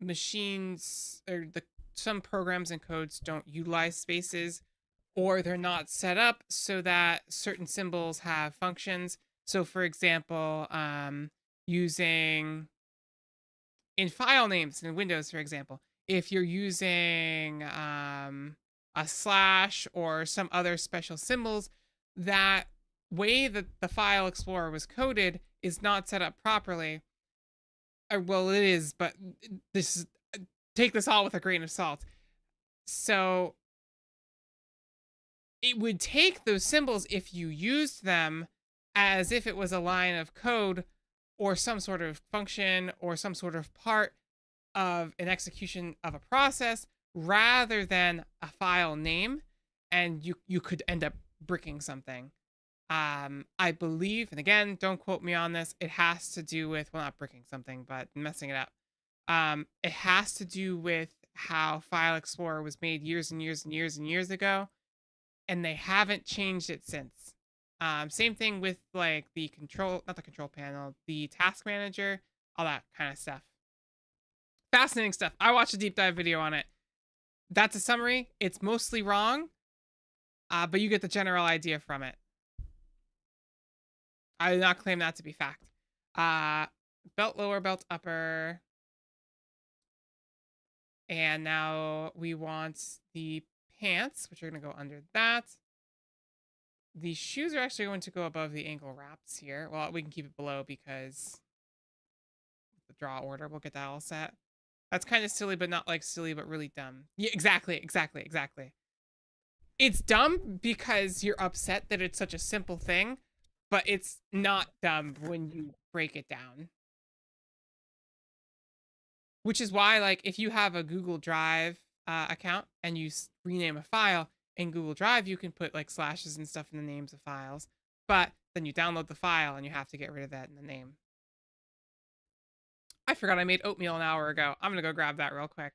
Speaker 1: machines or some programs and codes don't utilize spaces, or they're not set up so that certain symbols have functions. So for example, using in file names in Windows, for example, if you're using a slash or some other special symbols, that way that the file explorer was coded is not set up properly. Or, well, it is, but take this all with a grain of salt. So it would take those symbols if you used them as if it was a line of code or some sort of function or some sort of part of an execution of a process rather than a file name, and you could end up bricking something. I believe, and again, don't quote me on this, it has to do with, well, not bricking something, but messing it up. It has to do with how File Explorer was made years and years and years and years ago, and they haven't changed it since. Same thing with like the not the control panel, the task manager, all that kind of stuff. Fascinating stuff. I watched a deep dive video on it. That's a summary. It's mostly wrong, but you get the general idea from it. I do not claim that to be fact. Belt lower, belt upper. And now we want the pants, which are going to go under that. The shoes are actually going to go above the ankle wraps here. Well, we can keep it below because the draw order, we'll get that all set. That's kind of silly, but not like silly, but really dumb. Yeah, exactly. It's dumb because you're upset that it's such a simple thing, but it's not dumb when you break it down. Which is why, like, if you have a Google Drive account and you rename a file in Google Drive, you can put like slashes and stuff in the names of files, but then you download the file and you have to get rid of that in the name. I forgot I made oatmeal an hour ago. I'm gonna go grab that real quick.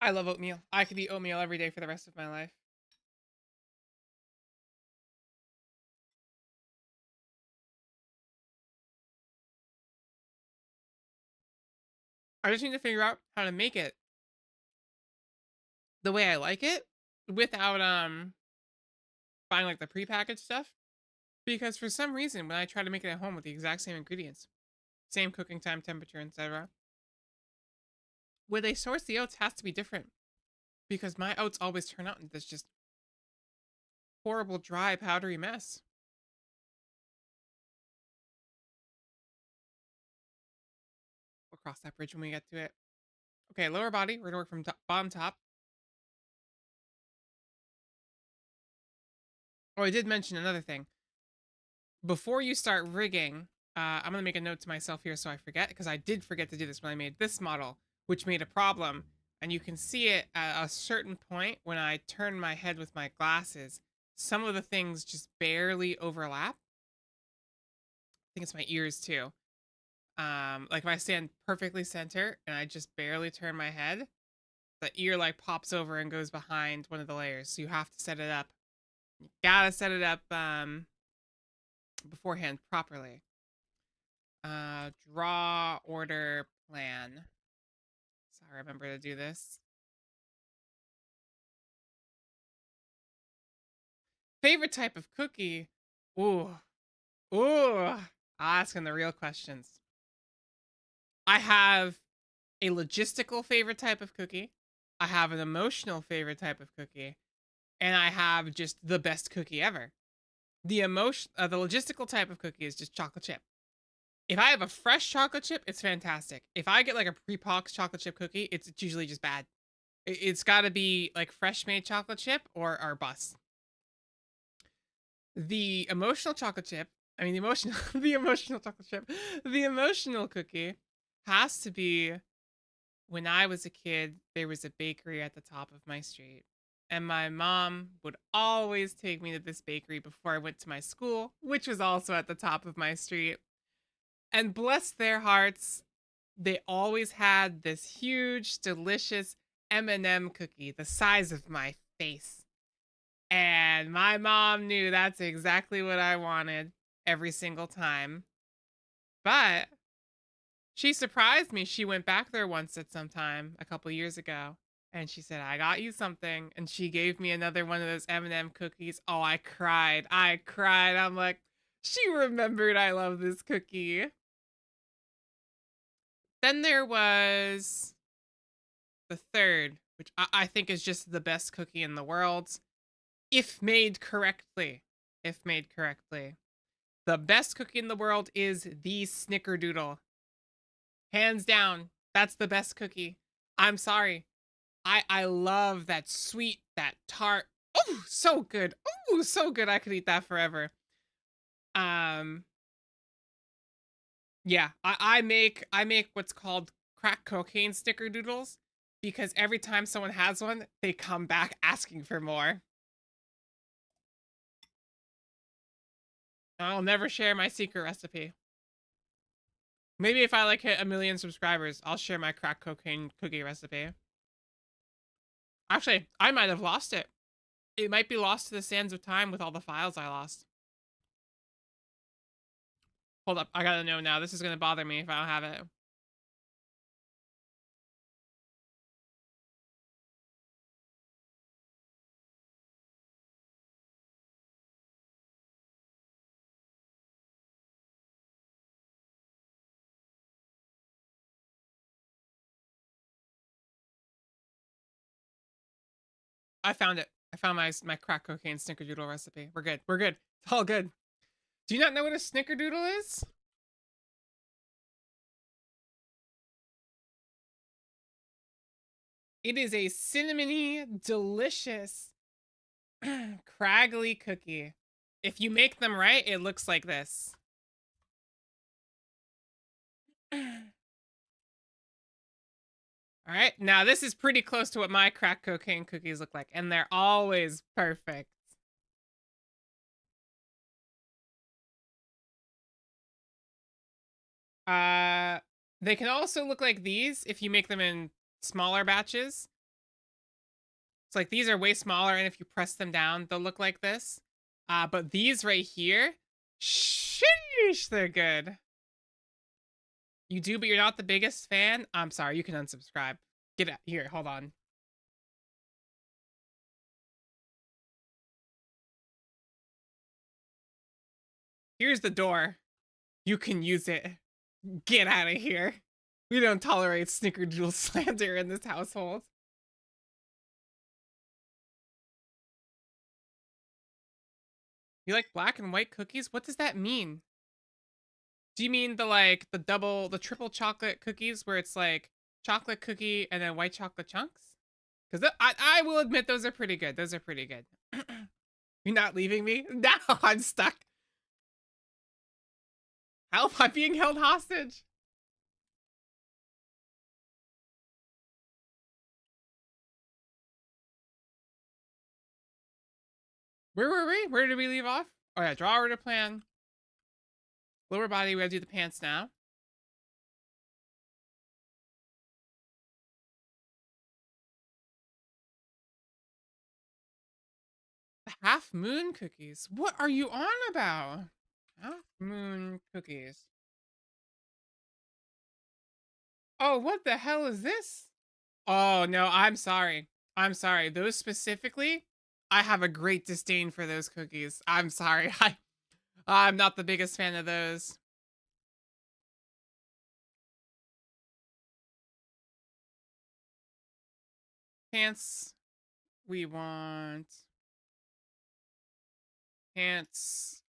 Speaker 1: I love oatmeal. I could eat oatmeal every day for the rest of my life. I just need to figure out how to make it the way I like it without buying like the prepackaged stuff. Because for some reason, when I try to make it at home with the exact same ingredients, same cooking time, temperature, etc., where they source the oats has to be different. Because my oats always turn out into this just horrible, dry, powdery mess. We'll cross that bridge when we get to it. Okay, lower body. We're gonna work from bottom top. Oh, I did mention another thing. Before you start rigging, I'm gonna make a note to myself here so I forget, because I did forget to do this when I made this model, which made a problem. And you can see it at a certain point when I turn my head with my glasses. Some of the things just barely overlap. I think it's my ears too. Like if I stand perfectly center and I just barely turn my head, the ear like pops over and goes behind one of the layers. So you have to set it up. You gotta set it up beforehand properly. Draw order plan. So I remember to do this. Favorite type of cookie? Ooh. Asking the real questions. I have a logistical favorite type of cookie. I have an emotional favorite type of cookie. And I have just the best cookie ever. The logistical type of cookie is just chocolate chip. If I have a fresh chocolate chip, it's fantastic. If I get like a pre-poxed chocolate chip cookie, it's usually just bad. It's got to be like fresh made chocolate chip or bust. The emotional chocolate chip, I mean the emotional chocolate chip, the emotional cookie has to be, when I was a kid, there was a bakery at the top of my street. And my mom would always take me to this bakery before I went to my school, which was also at the top of my street. And bless their hearts, they always had this huge, delicious M&M cookie the size of my face. And my mom knew that's exactly what I wanted every single time. But She surprised me. She went back there once at some time a couple years ago, and she said, "I got you something," and she gave me another one of those M&M cookies. Oh, I cried. I cried. I'm like, she remembered I love this cookie. Then there was the third, which I think is just the best cookie in the world, if made correctly. If made correctly. The best cookie in the world is the Snickerdoodle. Hands down, that's the best cookie. I'm sorry. I love that sweet, that tart. Oh, so good. Oh, so good. I could eat that forever. Yeah, I make what's called crack cocaine snickerdoodles because every time someone has one, they come back asking for more. I'll never share my secret recipe. Maybe if I like hit 1 million subscribers, I'll share my crack cocaine cookie recipe. Actually, I might have lost it. It might be lost to the sands of time with all the files I lost. Hold up, I gotta know now. This is gonna bother me if I don't have it. I found it. I found my crack cocaine snickerdoodle recipe. We're good. We're good. It's all good. Do you not know what a snickerdoodle is? It is a cinnamony, delicious, craggly cookie. If you make them right, it looks like this. All right, now this is pretty close to what my crack cocaine cookies look like, and they're always perfect. They can also look like these if you make them in smaller batches. It's like these are way smaller, and if you press them down, they'll look like this. But these right here, sheesh, they're good. You do, but you're not the biggest fan? I'm sorry, you can unsubscribe. Get out. Here, hold on. Here's the door. You can use it. Get out of here. We don't tolerate snickerdoodle slander in this household. You like black and white cookies? What does that mean? Do you mean the triple chocolate cookies where it's like chocolate cookie and then white chocolate chunks? Because I will admit those are pretty good. Those are pretty good. You're not leaving me? No, I'm stuck. Help, I'm being held hostage. Where were we? Where did we leave off? Oh yeah, draw order plan. Lower body, we gotta do the pants now. The half moon cookies. What are you on about? Half moon cookies. Oh, what the hell is this? Oh no, I'm sorry. I'm sorry. Those specifically, I have a great disdain for those cookies. I'm sorry. I'm not the biggest fan of those. Pants. We want pants.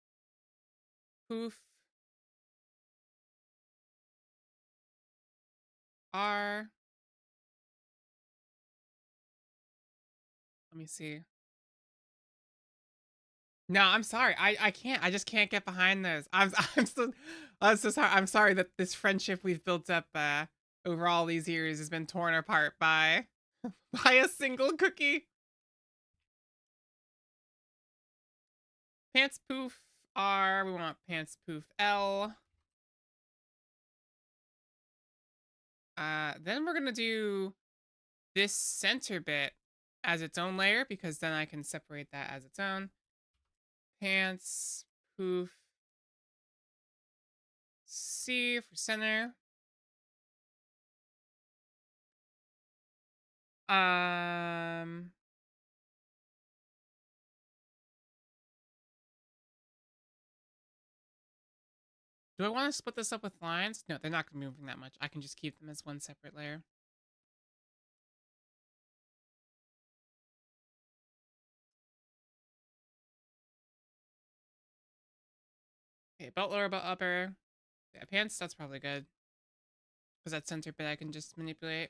Speaker 1: Poof. R. Let me see. No, I'm sorry. I can't. I just can't get behind those. I'm so sorry. I'm sorry that this friendship we've built up over all these years has been torn apart by by a single cookie. Pants poof R. We want pants poof L. Then we're gonna do this center bit as its own layer because then I can separate that as its own. Pants poof C for center. Do I want to split this up with lines? No, they're not going to be moving that much. I can just keep them as one separate layer. Okay, belt lower, belt upper. Yeah, pants, that's probably good. Because that center bit I can just manipulate.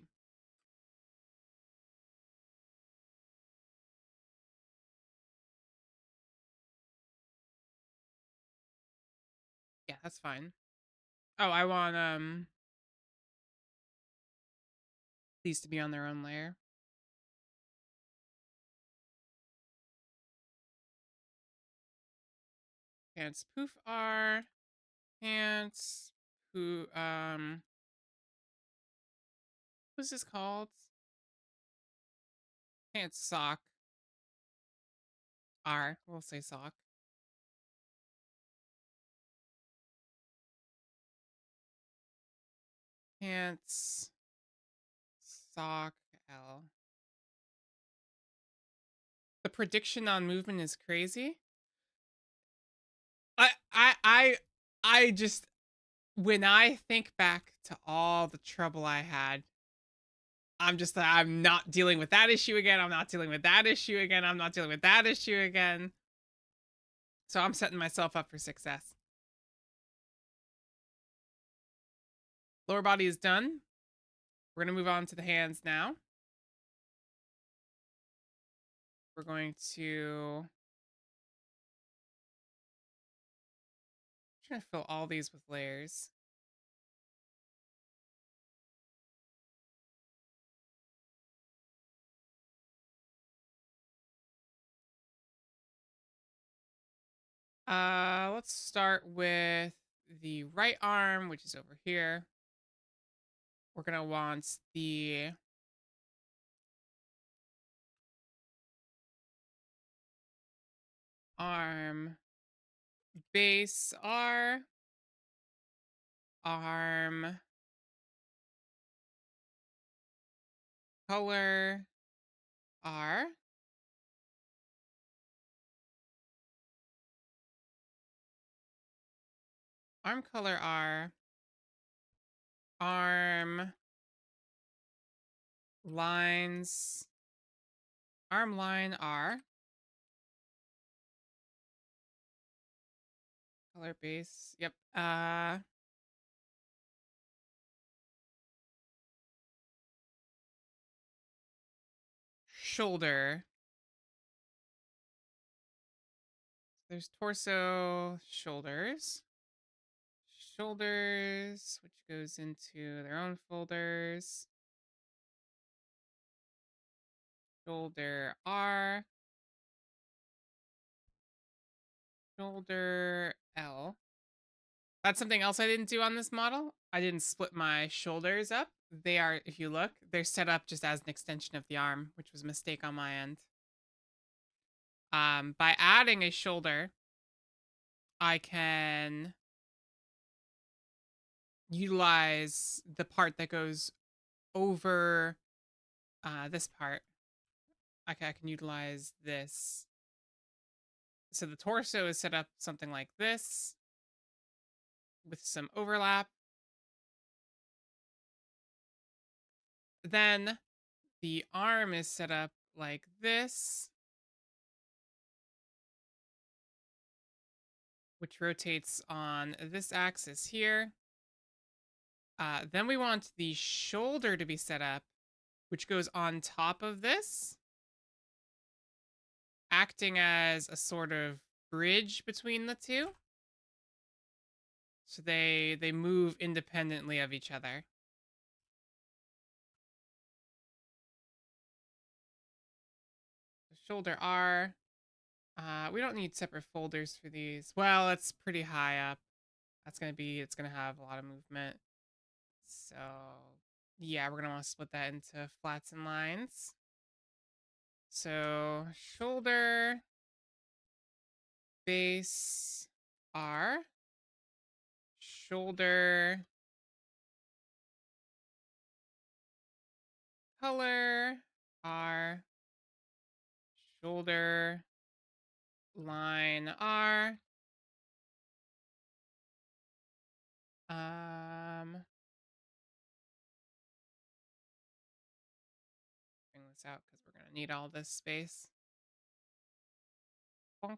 Speaker 1: Yeah, that's fine. Oh, I want these to be on their own layer. Pants poof R. Pants poof what's this called? Pants sock R. We'll say sock. Pants sock L. The prediction on movement is crazy. I just, when I think back to all the trouble I had, I'm not dealing with that issue again. I'm not dealing with that issue again. I'm not dealing with that issue again. So I'm setting myself up for success. Lower body is done. We're going to move on to the hands now. We're going to try to fill all these with layers. Let's start with the right arm, which is over here. We're going to want the arm base R, arm color R, arm color R, arm lines, arm line R, color base, yep, shoulder. There's torso, shoulders, which goes into their own folders. Shoulder R, shoulder L. That's something else I didn't do on this model. I didn't split my shoulders up. They are, if you look, they're set up just as an extension of the arm, which was a mistake on my end. By adding a shoulder, I can utilize the part that goes over this part. I can utilize this. So the torso is set up something like this with some overlap. Then the arm is set up like this, which rotates on this axis here. Then we want the shoulder to be set up, which goes on top of this, acting as a sort of bridge between the two. So they move independently of each other. Shoulder R. We don't need separate folders for these. Well, it's pretty high up. It's gonna have a lot of movement. So yeah, we're gonna want to split that into flats and lines. So shoulder base R, shoulder color R, shoulder line R. Bring this out because we're gonna need all this space. Bonk.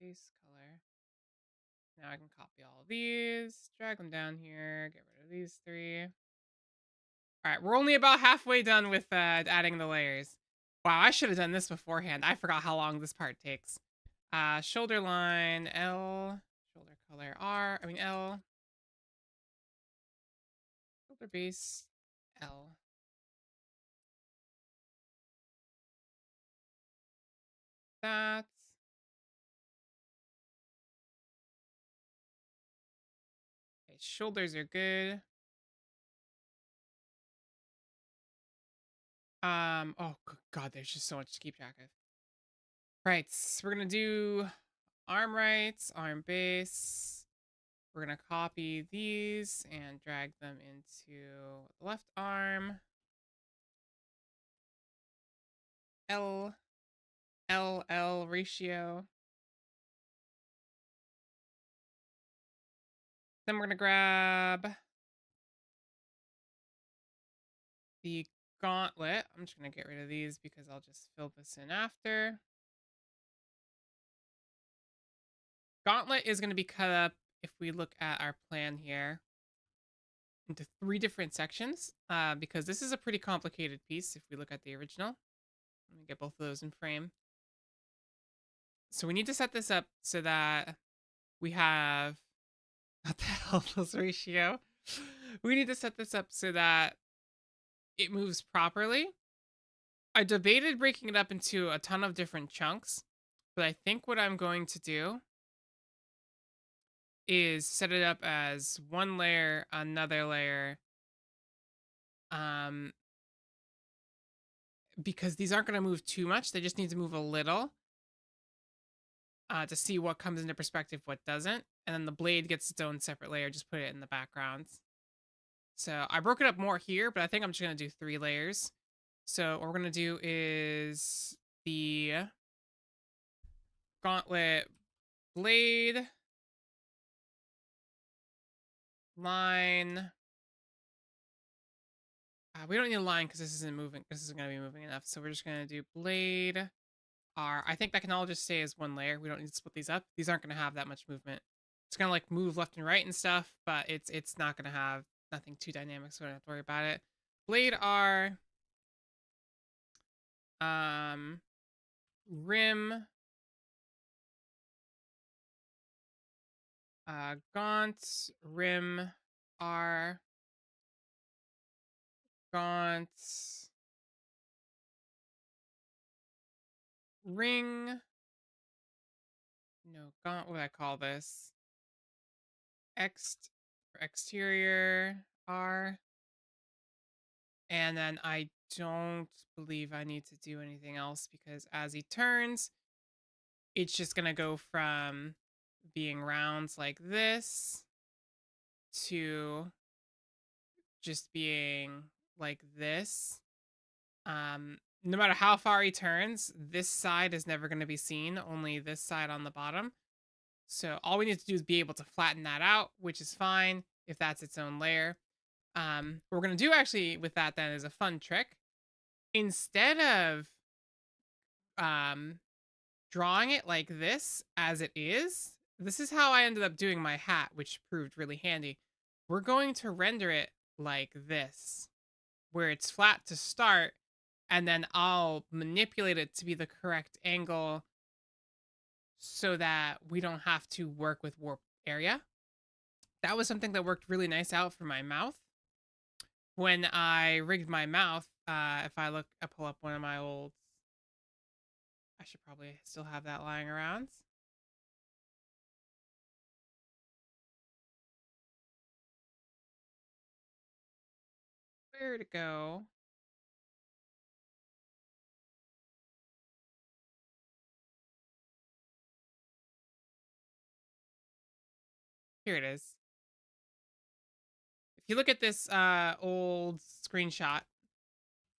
Speaker 1: Base color. Now I can copy all of these, drag them down here, get rid of these three. All right, we're only about halfway done with adding the layers. Wow, I should have done this beforehand. I forgot how long this part takes. Shoulder line L, shoulder color R, L. Shoulder base L. That. Okay, shoulders are good. Oh God, there's just so much to keep track of. Right, so we're gonna do arm rights, arm base. We're gonna copy these and drag them into the left arm. L, L, L ratio. Then we're gonna grab the gauntlet. I'm just gonna get rid of these because I'll just fill this in after. Gauntlet is gonna be cut up, if we look at our plan here, into 3 different sections, because this is a pretty complicated piece if we look at the original. Let me get both of those in frame. So we need to set this up so that we have, what the hell, this ratio? We need to set this up so that it moves properly. I debated breaking it up into a ton of different chunks, but I think what I'm going to do is set it up as one layer, another layer, because these aren't going to move too much. They just need to move a little to see what comes into perspective, what doesn't. And then the blade gets its own separate layer. Just put it in the background. So I broke it up more here, but I think I'm just going to do 3 layers. So what we're going to do is the gauntlet blade line. We don't need a line because this isn't moving. This isn't going to be moving enough. So we're just going to do blade R. I think that can all just stay as one layer. We don't need to split these up. These aren't going to have that much movement. It's going to like move left and right and stuff, but it's not going to have nothing too dynamic, so we don't have to worry about it. Blade R. Rim. Gaunt. Rim. R. Gaunt. Ring. No, gaunt, what do I call this? Exterior R. And then I don't believe I need to do anything else because as he turns, it's just going to go from being rounds like this to just being like this. No matter how far he turns, this side is never going to be seen, only this side on the bottom. So all we need to do is be able to flatten that out, which is fine if that's its own layer. What we're going to do actually with that then is a fun trick. Instead of drawing it like this as it is, this is how I ended up doing my hat, which proved really handy. We're going to render it like this, where it's flat to start, and then I'll manipulate it to be the correct angle so that we don't have to work with warp area. That was something that worked really nice out for my mouth. When I rigged my mouth, if I pull up one of my old, I should probably still have that lying around. Where'd it go? Here it is. if you look at this old screenshot,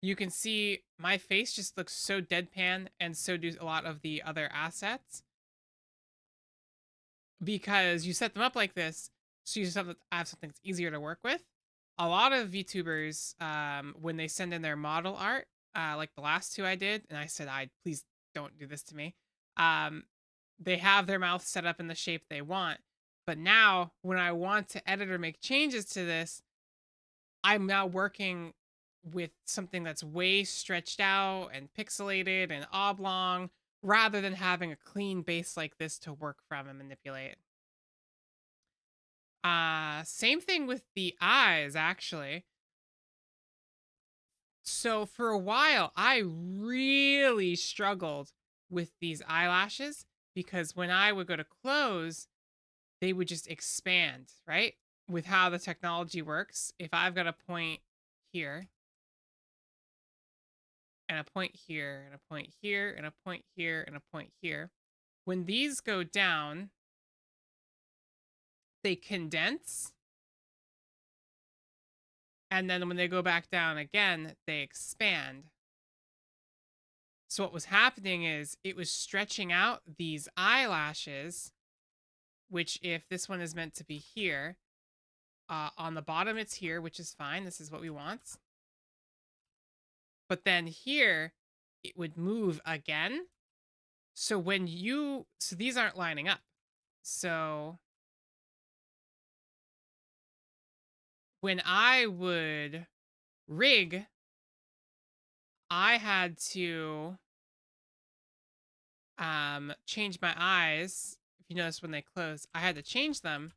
Speaker 1: you can see my face just looks so deadpan, and so do a lot of the other assets. Because you set them up like this, so you just have something that's easier to work with. A lot of VTubers, when they send in their model art, like the last two I did, and I said, please don't do this to me. They have their mouth set up in the shape they want. But now, when I want to edit or make changes to this, I'm now working with something that's way stretched out and pixelated and oblong, rather than having a clean base like this to work from and manipulate. Same thing with the eyes, actually. So for a while, I really struggled with these eyelashes, because when I would go to close, they would just expand, right? With how the technology works, if I've got a point here, and a point here, and a point here, and a point here, and a point here, when these go down, they condense. And then when they go back down again, they expand. So what was happening is it was stretching out these eyelashes, which, if this one is meant to be here, on the bottom it's here, which is fine. This is what we want. But then here, it would move again. So these aren't lining up. So when I would rig, I had to change my eyes. If you notice, when they close, I had to change them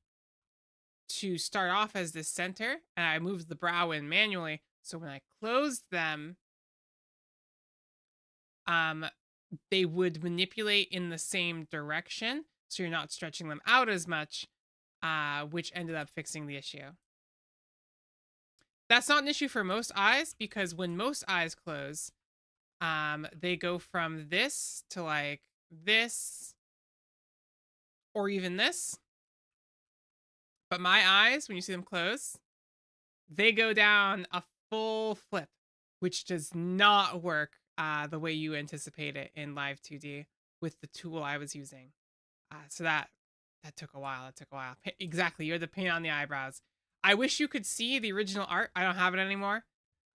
Speaker 1: to start off as this center, and I moved the brow in manually. So when I closed them, they would manipulate in the same direction, so you're not stretching them out as much, which ended up fixing the issue. That's not an issue for most eyes, because when most eyes close, they go from this to like this, or even this. But my eyes, when you see them close, they go down a full flip, which does not work the way you anticipate it in Live 2D with the tool I was using. So that took a while. Exactly, you're the paint on the eyebrows. I wish you could see the original art. I don't have it anymore.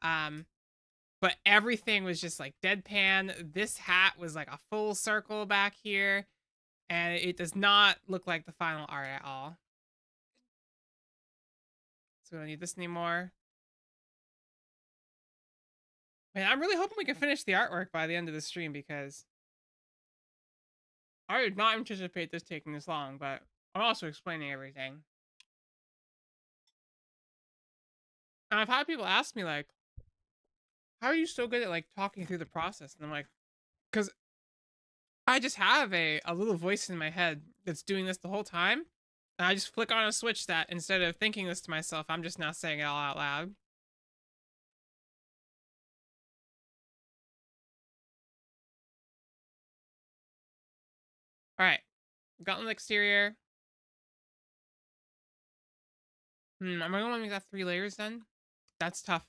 Speaker 1: But everything was just like deadpan. This hat was like a full circle back here, and it does not look like the final art at all. So we don't need this anymore. Man, I'm really hoping we can finish the artwork by the end of the stream, because I did not anticipate this taking this long, but I'm also explaining everything. And I've had people ask me, like, how are you so good at like talking through the process? And I'm like, because I just have a little voice in my head that's doing this the whole time. And I just flick on a switch that, instead of thinking this to myself, I'm just now saying it all out loud. All right, got an exterior. Am I gonna want to make that 3 layers then? That's tough.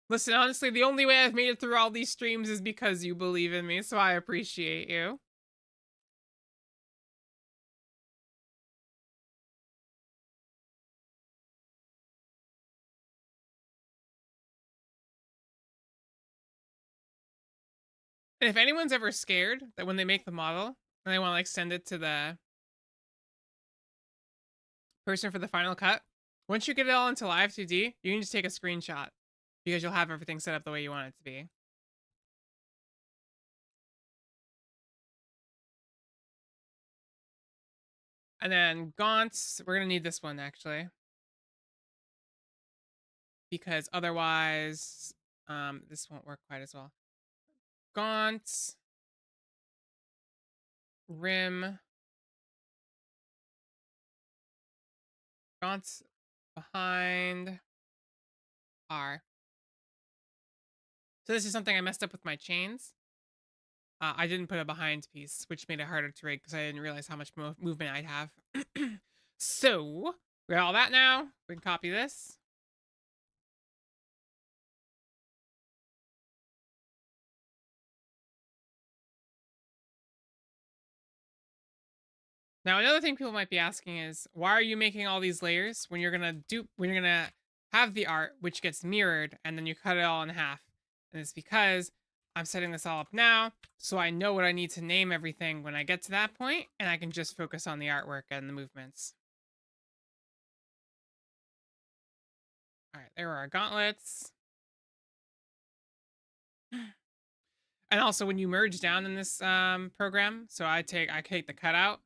Speaker 1: Listen, honestly, the only way I've made it through all these streams is because you believe in me, so I appreciate you. And if anyone's ever scared that when they make the model and they want to like send it to the person for the final cut, once you get it all into Live 2D, you can just take a screenshot, because you'll have everything set up the way you want it to be. And then gaunts, we're gonna need this one actually, because otherwise this won't work quite as well. Gaunts, rim, gaunts behind R. So this is something I messed up with my chains. I didn't put a behind piece, which made it harder to rig because I didn't realize how much movement I'd have. So, we got all that now. We can copy this. Now, another thing people might be asking is, why are you making all these layers when you're gonna have the art, which gets mirrored, and then you cut it all in half? And it's because I'm setting this all up now, so I know what I need to name everything when I get to that point, and I can just focus on the artwork and the movements. All right, there are our gauntlets. And also, when you merge down in this program, so I take the cutout.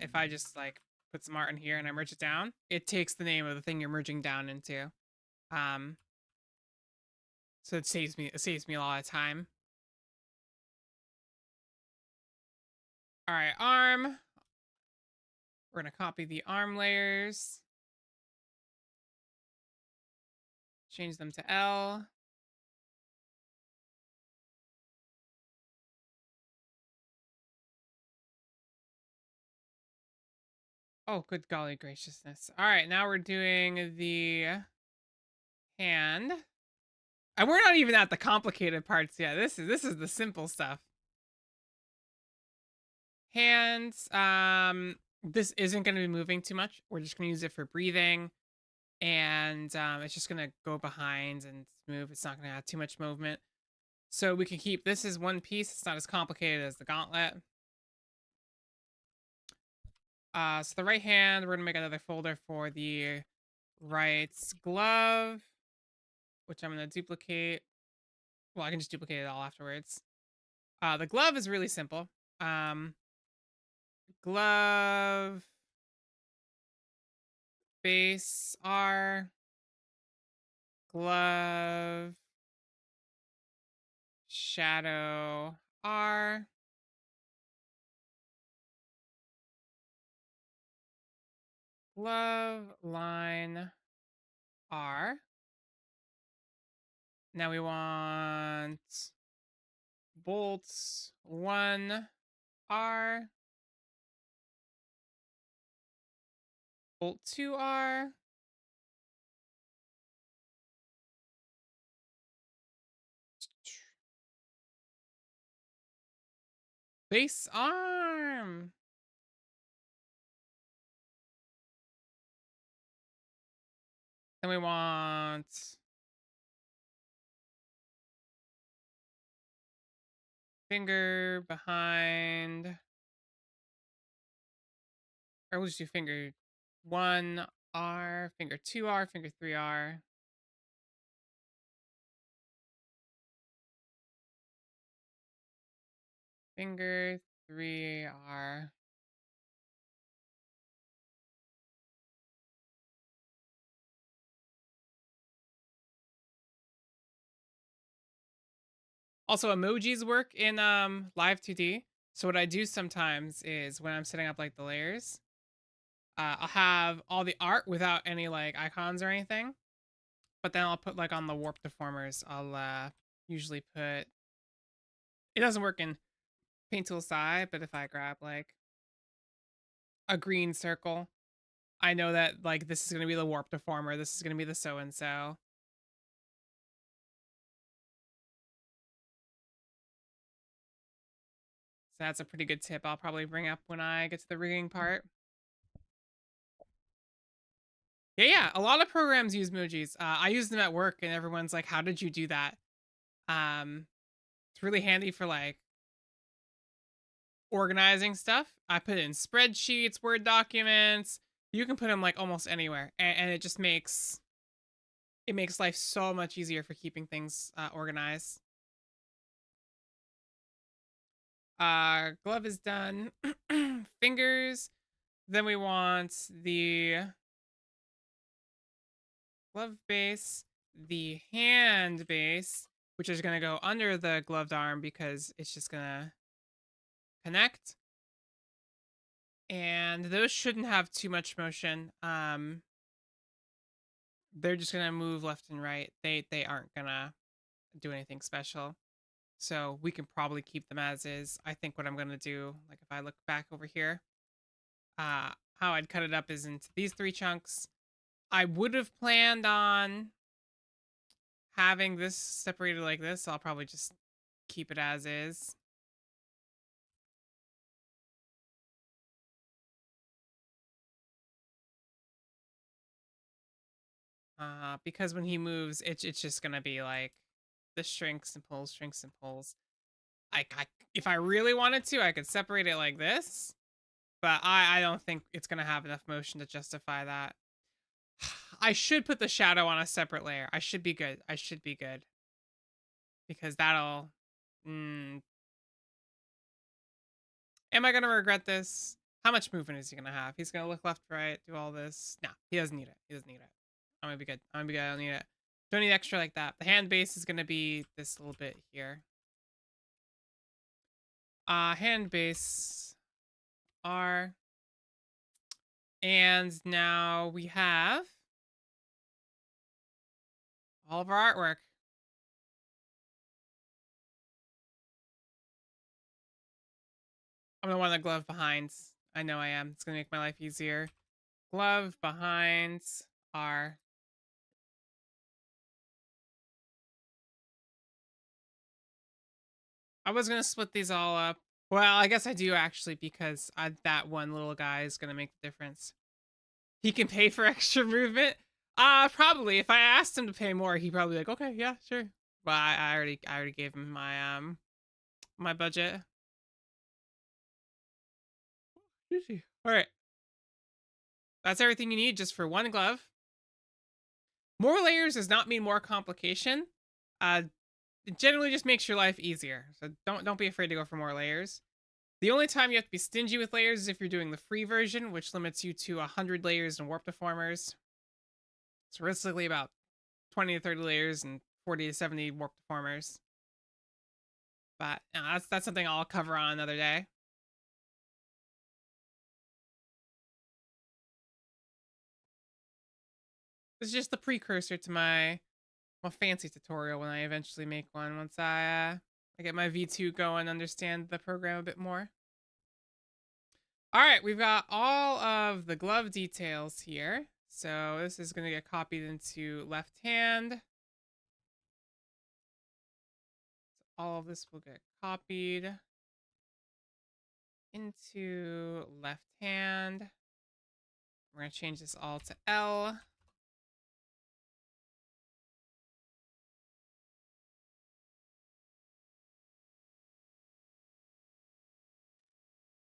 Speaker 1: If I just like put some art in here and I merge it down, it takes the name of the thing you're merging down into. So it saves me a lot of time. All right, arm. We're gonna copy the arm layers. Change them to L. Oh, good golly graciousness. All right, now we're doing the hand. And we're not even at the complicated parts yet. This is the simple stuff. Hands, this isn't going to be moving too much. We're just going to use it for breathing. And it's just going to go behind and move. It's not going to have too much movement. So we can keep this as one piece. It's not as complicated as the gauntlet. So the right hand, we're going to make another folder for the right glove, which I'm going to duplicate. Well, I can just duplicate it all afterwards. The glove is really simple. Glove, base R, glove, shadow R, glove line R. Now we want bolts 1 R, bolt 2 R, base arm. Then we want finger behind, or we'll just do finger 1 R, finger 2 R, finger 3 R. Finger 3 R. Also, emojis work in Live 2D. So what I do sometimes is when I'm setting up like the layers, I'll have all the art without any like icons or anything. But then I'll put like on the warp deformers, I'll usually put, it doesn't work in Paint Tool side, but if I grab like a green circle, I know that like this is going to be the warp deformer, this is going to be the so-and-so. So that's a pretty good tip I'll probably bring up when I get to the rigging part. Yeah, a lot of programs use emojis. I use them at work and everyone's like, how did you do that? It's really handy for like organizing stuff. I put it in spreadsheets, Word documents. You can put them like almost anywhere. And it just makes life so much easier for keeping things organized. Glove is done. Fingers. Then we want the glove base, the hand base, which is going to go under the gloved arm because it's just going to connect. And those shouldn't have too much motion. They're just going to move left and right. They aren't going to do anything special. So we can probably keep them as is. I think what I'm going to do, like if I look back over here, how I'd cut it up is into these 3 chunks. I would have planned on having this separated like this. So I'll probably just keep it as is. Because when he moves, it's just gonna be like this shrinks and pulls, shrinks and pulls. If I really wanted to, I could separate it like this, but I don't think it's gonna have enough motion to justify that. I should put the shadow on a separate layer. I should be good. I should be good. Because that'll... am I gonna regret this? How much movement is he gonna have? He's gonna look left, right, do all this. No, he doesn't need it. He doesn't need it. I'm gonna be good. I'm gonna be good. I don't need it. Don't need extra like that. The hand base is gonna be this little bit here. Hand base R. And now we have all of our artwork. I'm gonna want the glove behinds. I know I am. It's gonna make my life easier. Glove behinds R. I was gonna split these all up. Well, I guess I do actually, because that one little guy is gonna make the difference. He can pay for extra movement. Probably. If I asked him to pay more, he'd probably be like, okay, yeah, sure. But I already gave him my my budget. All right. That's everything you need just for 1 glove. More layers does not mean more complication. It generally just makes your life easier. So don't be afraid to go for more layers. The only time you have to be stingy with layers is if you're doing the free version, which limits you to 100 layers and warp deformers. It's realistically about 20 to 30 layers and 40 to 70 warp deformers. But that's something I'll cover on another day. This is just the precursor to my fancy tutorial when I eventually make one, once I get my V2 going and understand the program a bit more. All right, we've got all of the glove details here. So this is going to get copied into left hand. So all of this will get copied into left hand. We're going to change this all to L.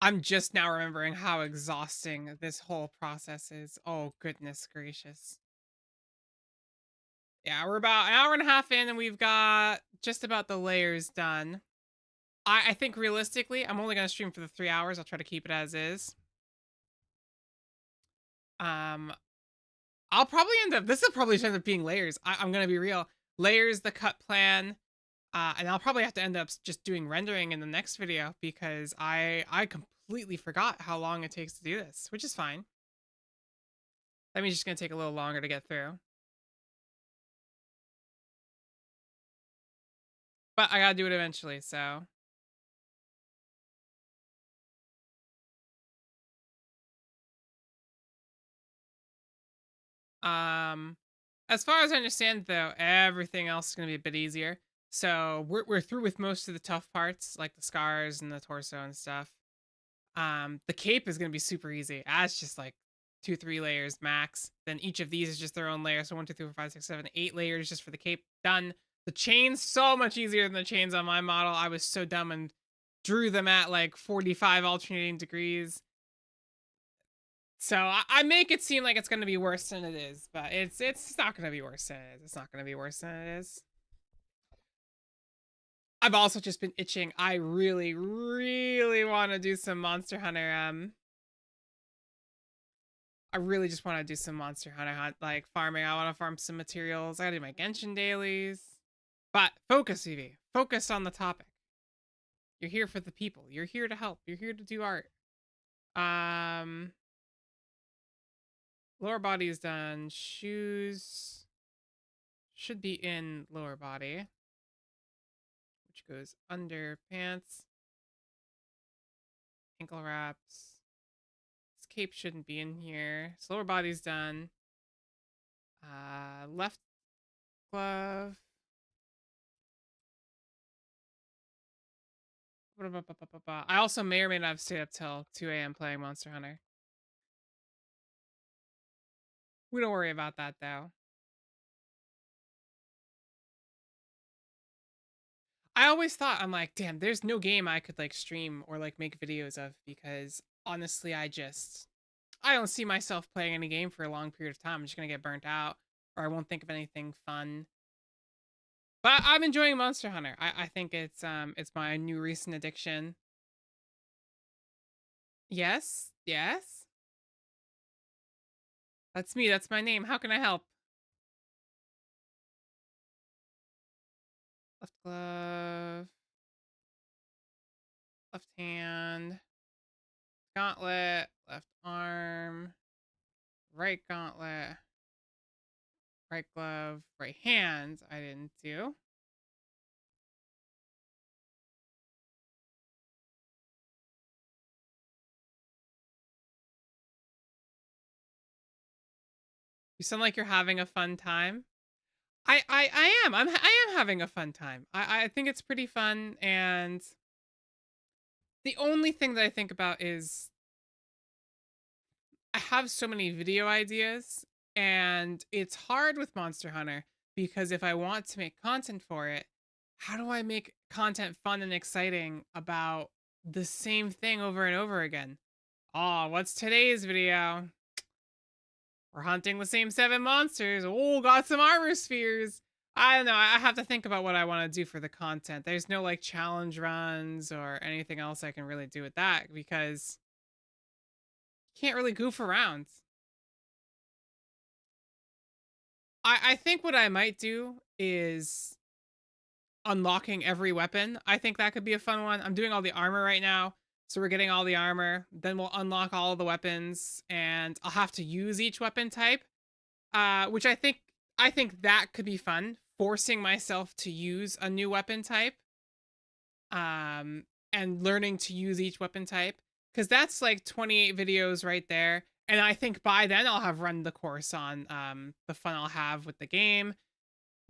Speaker 1: I'm just now remembering how exhausting this whole process is. Oh, goodness gracious. Yeah, we're about an hour and a half in and we've got just about the layers done. I think realistically, I'm only going to stream for the 3 hours. I'll try to keep it as is. I'll probably end up, this will probably end up being layers. I'm going to be real. Layers, the cut plan, and I'll probably have to end up just doing rendering in the next video because I completely forgot how long it takes to do this, which is fine. That means it's just going to take a little longer to get through. But I got to do it eventually, so. As far as I understand, though, everything else is going to be a bit easier. So we're through with most of the tough parts, like the scars and the torso and stuff. The cape is going to be super easy. That's just like 2-3 layers max. Then each of these is just their own layer. So 1, 2, 3, 4, 5, 6, 7, 8 layers just for the cape. Done. The chains, so much easier than the chains on my model. I was so dumb and drew them at like 45 alternating degrees. So I make it seem like it's going to be worse than it is, but it's not going to be worse than it is. It's not going to be worse than it is. I've also just been itching. I really, really want to do some Monster Hunter. I really just want to do some Monster Hunter like farming. I want to farm some materials. I gotta do my Genshin dailies. But focus, Evie. Focus on the topic. You're here for the people. You're here to help. You're here to do art. Lower body is done. Shoes should be in lower body, which goes under pants. Ankle wraps. This cape shouldn't be in here. So lower body's done. Left glove. I also may or may not have stayed up till 2 a.m. playing Monster Hunter. We don't worry about that though. I always thought, I'm like, damn, there's no game I could like stream or like make videos of, because honestly, I don't see myself playing any game for a long period of time. I'm just gonna get burnt out, or I won't think of anything fun. But I'm enjoying Monster Hunter. I think it's my new recent addiction. Yes, yes. That's me. That's my name. How can I help? Left glove. Left hand. Gauntlet. Left arm. Right gauntlet. Right glove. Right hand. I didn't do. You sound like you're having a fun time. I am. I am having a fun time. I think it's pretty fun, and the only thing that I think about is I have so many video ideas, and it's hard with Monster Hunter because if I want to make content for it, how do I make content fun and exciting about the same thing over and over again? Oh, what's today's video? We're hunting the same 7 monsters. Oh, got some armor spheres. I don't know. I have to think about what I want to do for the content. There's no like challenge runs or anything else I can really do with that because you can't really goof around. I think what I might do is unlocking every weapon. I think that could be a fun one. I'm doing all the armor right now. So we're getting all the armor. Then we'll unlock all of the weapons, and I'll have to use each weapon type, which I think that could be fun. Forcing myself to use a new weapon type, and learning to use each weapon type, because that's like 28 videos right there. And I think by then I'll have run the course on the fun I'll have with the game.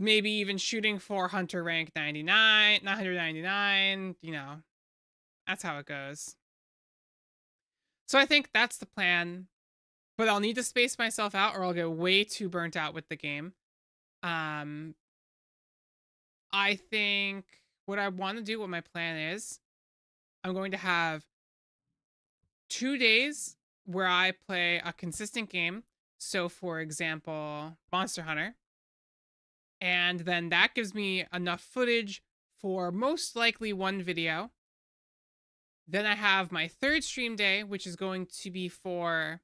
Speaker 1: Maybe even shooting for Hunter rank 999. You know, that's how it goes. So I think that's the plan. But I'll need to space myself out or I'll get way too burnt out with the game. I think what I want to do, what my plan is, I'm going to have 2 days where I play a consistent game. So for example, Monster Hunter. And then that gives me enough footage for most likely 1 video. Then I have my 3rd stream day, which is going to be for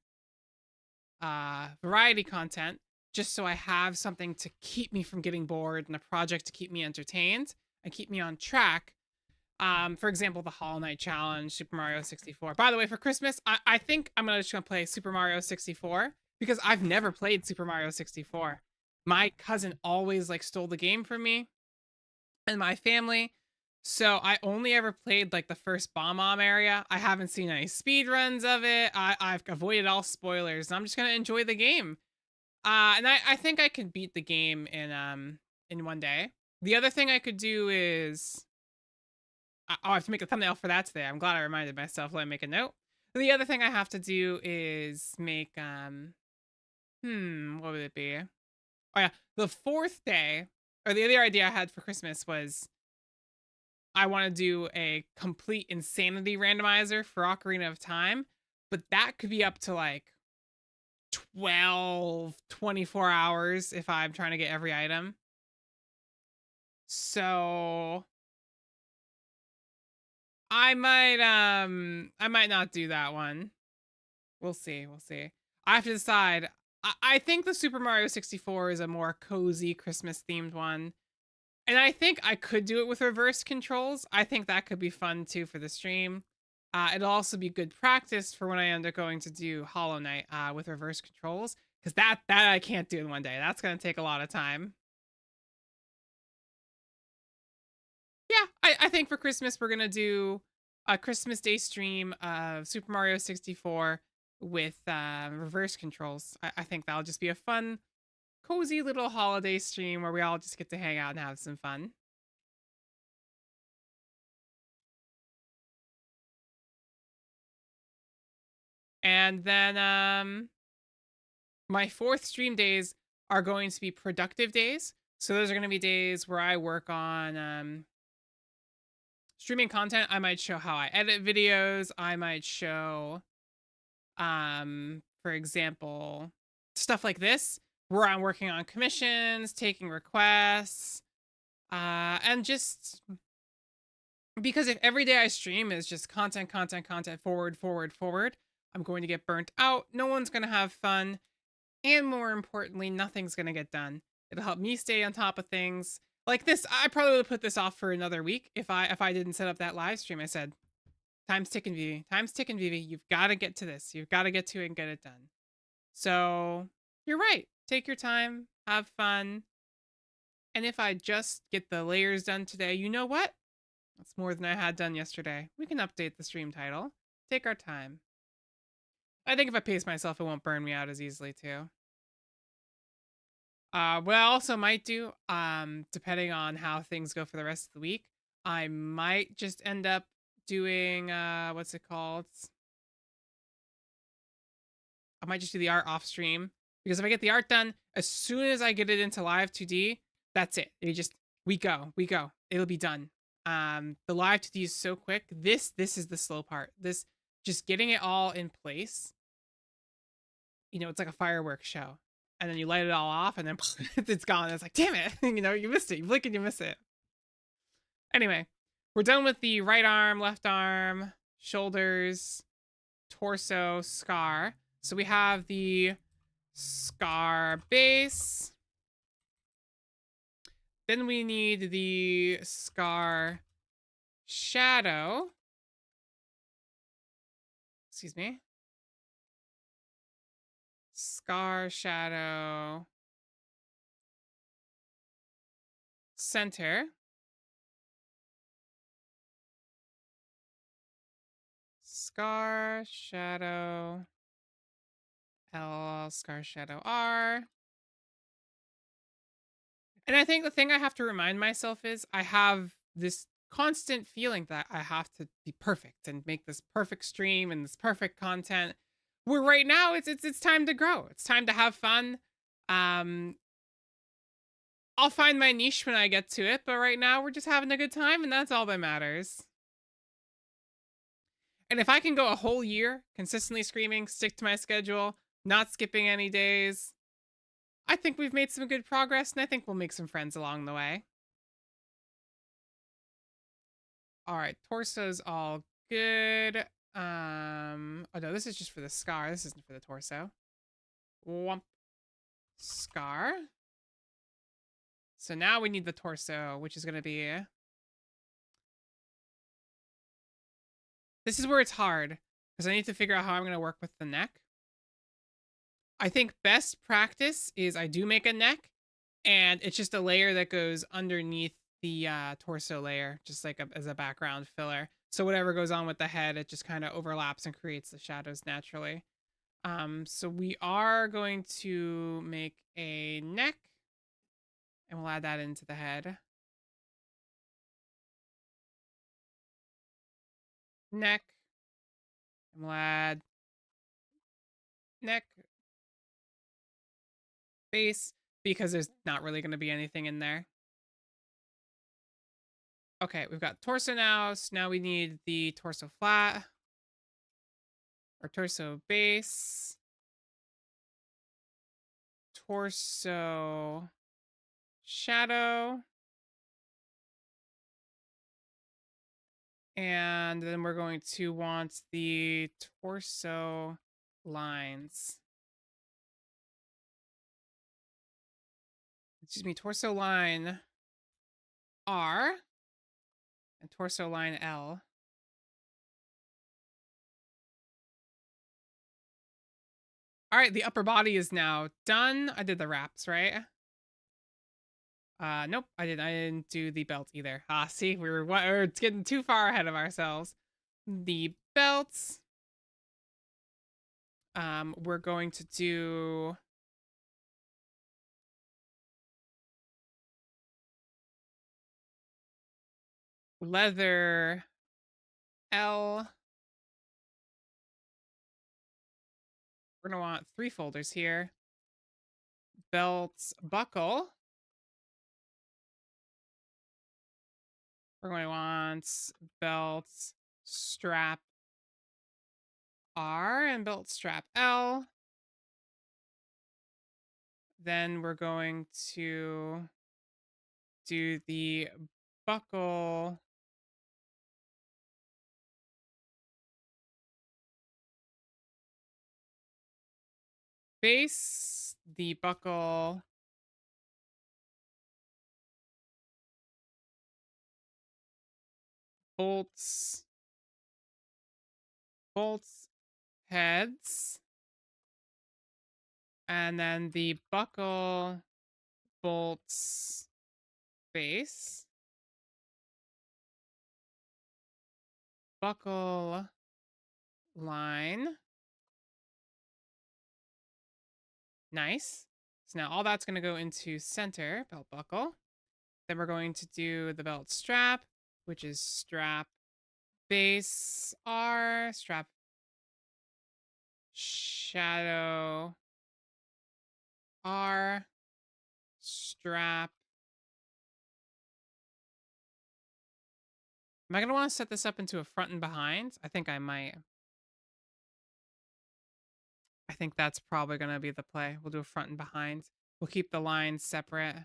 Speaker 1: variety content, just so I have something to keep me from getting bored and a project to keep me entertained and keep me on track. For example, the Hollow Knight challenge, Super Mario 64. By the way, for Christmas, I think I'm just gonna play Super Mario 64 because I've never played Super Mario 64. My cousin always like stole the game from me and my family. So I only ever played like the first Bomb-Omb area. I haven't seen any speed runs of it. I've avoided all spoilers, and I'm just gonna enjoy the game. And I think I could beat the game in 1 day. The other thing I could do is I have to make a thumbnail for that today. I'm glad I reminded myself. Let me make a note. The other thing I have to do is make what would it be? Oh yeah, the 4th day, or the other idea I had for Christmas was I want to do a complete insanity randomizer for Ocarina of Time, but that could be up to like 12, 24 hours if I'm trying to get every item. So I might not do that one. We'll see. I have to decide. I think the Super Mario 64 is a more cozy Christmas themed one. And I think I could do it with reverse controls. I think that could be fun too for the stream. It'll also be good practice for when I end up going to do Hollow Knight with reverse controls. Because that I can't do in 1 day. That's going to take a lot of time. Yeah, I think for Christmas, we're going to do a Christmas Day stream of Super Mario 64 with reverse controls. I think that'll just be a fun, cozy little holiday stream where we all just get to hang out and have some fun. And then my 4th stream days are going to be productive days. So those are going to be days where I work on streaming content. I might show how I edit videos. I might show, for example, stuff like this, where I'm working on commissions, taking requests, and just because if every day I stream is just content, forward, I'm going to get burnt out. No one's going to have fun. And more importantly, nothing's going to get done. It'll help me stay on top of things. Like this, I probably would put this off for another week if I didn't set up that live stream. I said, time's ticking, Vivi. Time's ticking, Vivi. You've got to get to this. You've got to get to it and get it done. So you're right. Take your time. Have fun. And if I just get the layers done today, you know what? That's more than I had done yesterday. We can update the stream title. Take our time. I think if I pace myself, it won't burn me out as easily too. What I also might do, depending on how things go for the rest of the week, I might just end up doing, what's it called? I might just do the art off stream, because if I get the art done, as soon as I get it into live 2D, that's it. We go. It'll be done. The live 2D is so quick. This is the slow part. This, just getting it all in place. You know, it's like a fireworks show. And then you light it all off and then it's gone. It's like, damn it. You know, you missed it. You blink and you miss it. Anyway, we're done with the right arm, left arm, shoulders, torso, scar. So we have the scar base. Then we need the scar shadow. Excuse me. Scar shadow center. Scar shadow L, scar shadow R. And I think the thing I have to remind myself is I have this constant feeling that I have to be perfect and make this perfect stream and this perfect content. Where right now it's time to grow. It's time to have fun. I'll find my niche when I get to it, but right now we're just having a good time and that's all that matters. And if I can go a whole year consistently screaming, stick to my schedule, not skipping any days, I think we've made some good progress and I think we'll make some friends along the way. All right, torso's all good. Oh no, this is just for the scar. This isn't for the torso. Whomp. Scar. So now we need the torso, which is going to be... This is where it's hard, because I need to figure out how I'm going to work with the neck. I think best practice is I do make a neck, and it's just a layer that goes underneath the torso layer, just like as a background filler. So whatever goes on with the head, it just kind of overlaps and creates the shadows naturally. So we are going to make a neck, and we'll add that into the head. Neck, and we'll add neck, face, because there's not really going to be anything in there. Okay, we've got torso now, so now we need the torso flat, or torso base, torso shadow, and then we're going to want the torso lines. Excuse me, torso line R and torso line L. All right, the upper body is now done. I did the wraps, right? Nope, I didn't do the belt either. See, we're getting too far ahead of ourselves. The belts. We're going to do leather L. We're gonna want 3 folders here. Belts buckle. We're going to want belts strap R and belt strap L. Then we're going to do the buckle base, the buckle bolts heads, and then the buckle bolts base, buckle line. Nice. So now all that's going to go into center belt buckle. Then we're going to do the belt strap, which is strap base R, strap shadow R, strap. Am I going to want to set this up into a front and behind? I think I might. I think that's probably going to be the play. We'll do a front and behind. We'll keep the lines separate.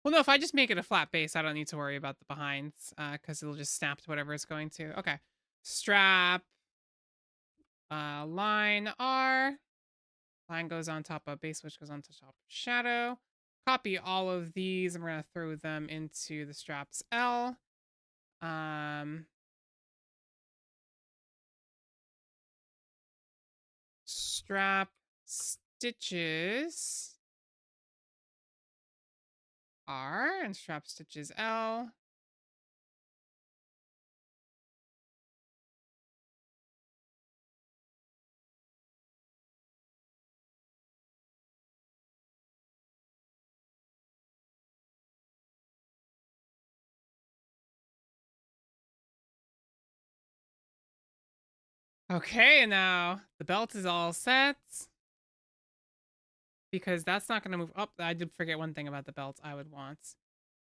Speaker 1: Well, no, if I just make it a flat base, I don't need to worry about the behinds because it'll just snap to whatever it's going to. Okay. Strap line R. Line goes on top of base, which goes on top of shadow. Copy all of these. I'm going to throw them into the straps L. Strap stitches R and strap stitches L. Okay, now the belt is all set. Because that's not going to move up. I did forget one thing about the belt I would want.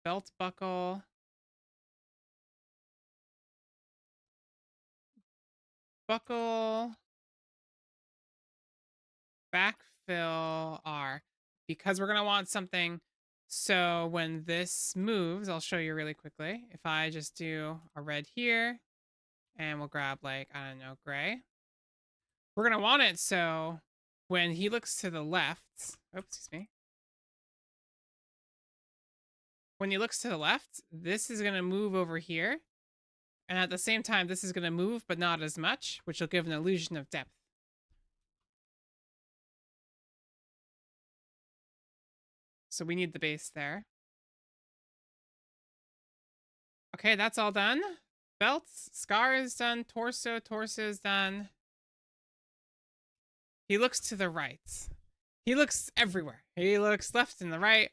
Speaker 1: Belt buckle. Buckle. Backfill R. Because we're going to want something. So when this moves, I'll show you really quickly. If I just do a red here, and we'll grab like, I don't know, gray. We're going to want it so when he looks to the left, oops, excuse me. When he looks to the left, this is going to move over here. And at the same time, this is going to move, but not as much, which will give an illusion of depth. So we need the base there. Okay, that's all done. Belts, scar is done. Torso is done. He looks to the right. He looks everywhere. He looks left and the right.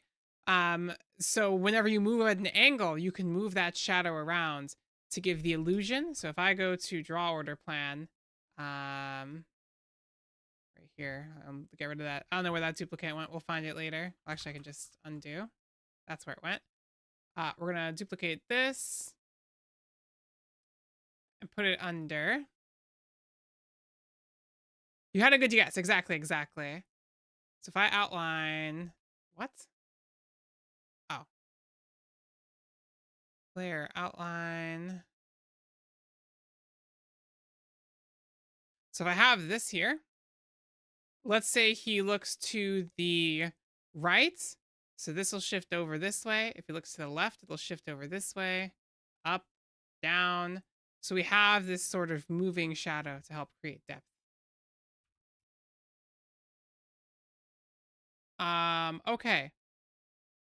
Speaker 1: So whenever you move at an angle, you can move that shadow around to give the illusion. So if I go to draw order plan, right here, get rid of that. I don't know where that duplicate went. We'll find it later. Actually, I can just undo. That's where it went. We're going to duplicate this and put it under. You had a good guess. Exactly. So if I outline, what? Oh. Layer outline. So if I have this here, let's say he looks to the right. So this will shift over this way. If he looks to the left, it'll shift over this way, up, down. So we have this sort of moving shadow to help create depth. Okay.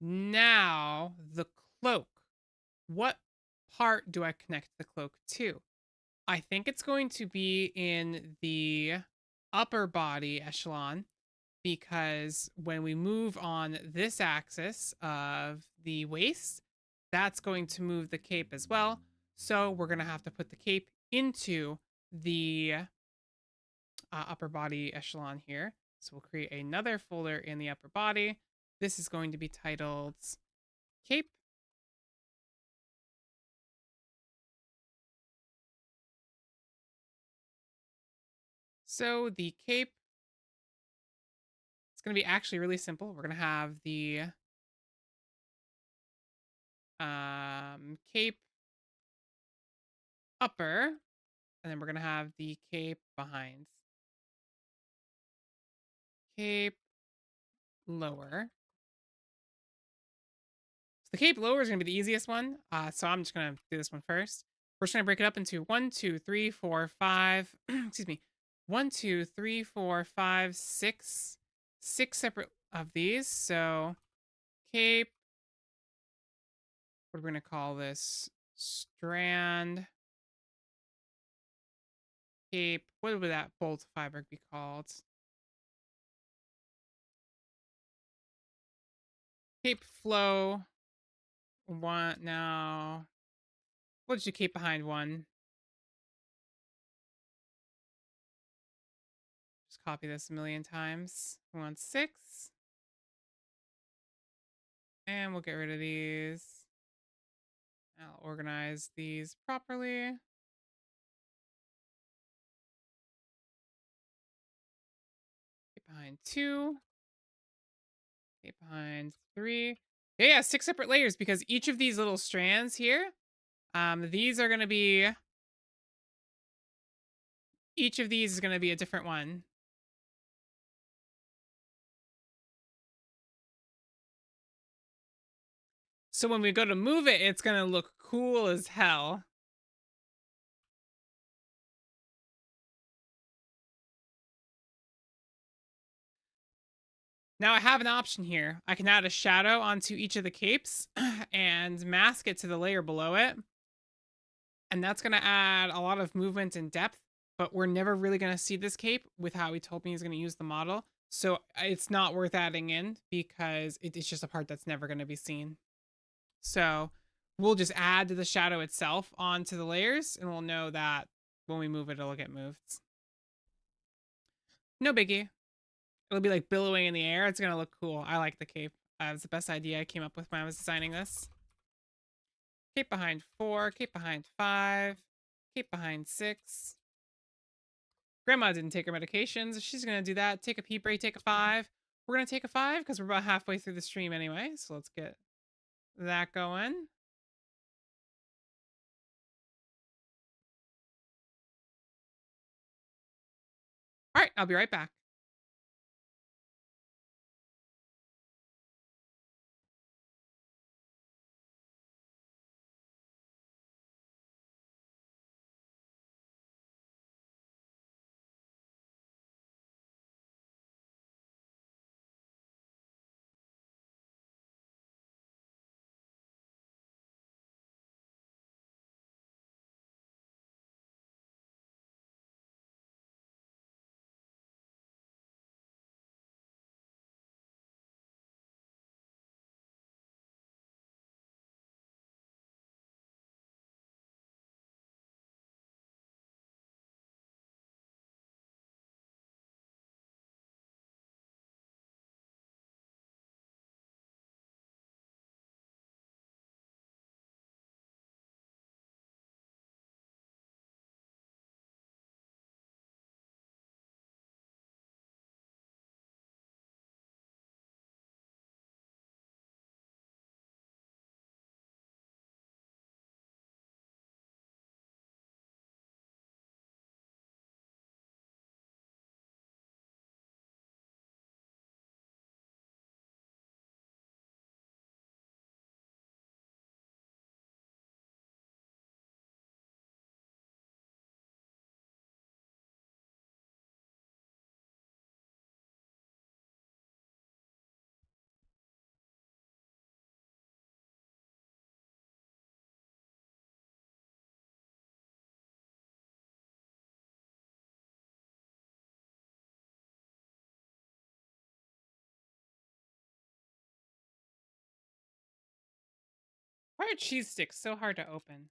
Speaker 1: Now the cloak. What part do I connect the cloak to? I think it's going to be in the upper body echelon, because when we move on this axis of the waist, that's going to move the cape as well. So we're going to have to put the cape into the upper body echelon here. So we'll create another folder in the upper body. This is going to be titled cape. So the cape, it's going to be actually really simple. We're going to have the cape upper, and then we're going to have the cape behind. Cape lower. So the cape lower is going to be the easiest one. So I'm just going to do this one first. We're just going to break it up into 1, 2, 3, 4, 5. Excuse me. 1, 2, 3, 4, 5, 6. 6 separate of these. So cape. What are we going to call this? Strand. Cape. What would that bolt fabric be called? Cape flow. One now. What did you keep behind one? Just copy this a million times. We want 6. And we'll get rid of these. I'll organize these properly. Keep behind 2. Keep behind 3. Yeah, 6 separate layers, because each of these little strands here, these are going to be, each of these is going to be a different one. So when we go to move it, it's going to look cool as hell. Now I have an option here. I can add a shadow onto each of the capes and mask it to the layer below it. And that's going to add a lot of movement and depth, but we're never really going to see this cape with how he told me he's going to use the model. So it's not worth adding in, because it's just a part that's never going to be seen. So we'll just add the shadow itself onto the layers, and we'll know that when we move it, it'll get moved. No biggie. It'll be like billowing in the air. It's going to look cool. I like the cape. It was the best idea I came up with when I was designing this. Cape behind 4, cape behind 5, cape behind 6. Grandma didn't take her medications. She's going to do that. Take a pee break, take a 5. We're going to take a 5 because we're about halfway through the stream anyway. So let's get that going. All right, I'll be right back. are cheese sticks so hard to open?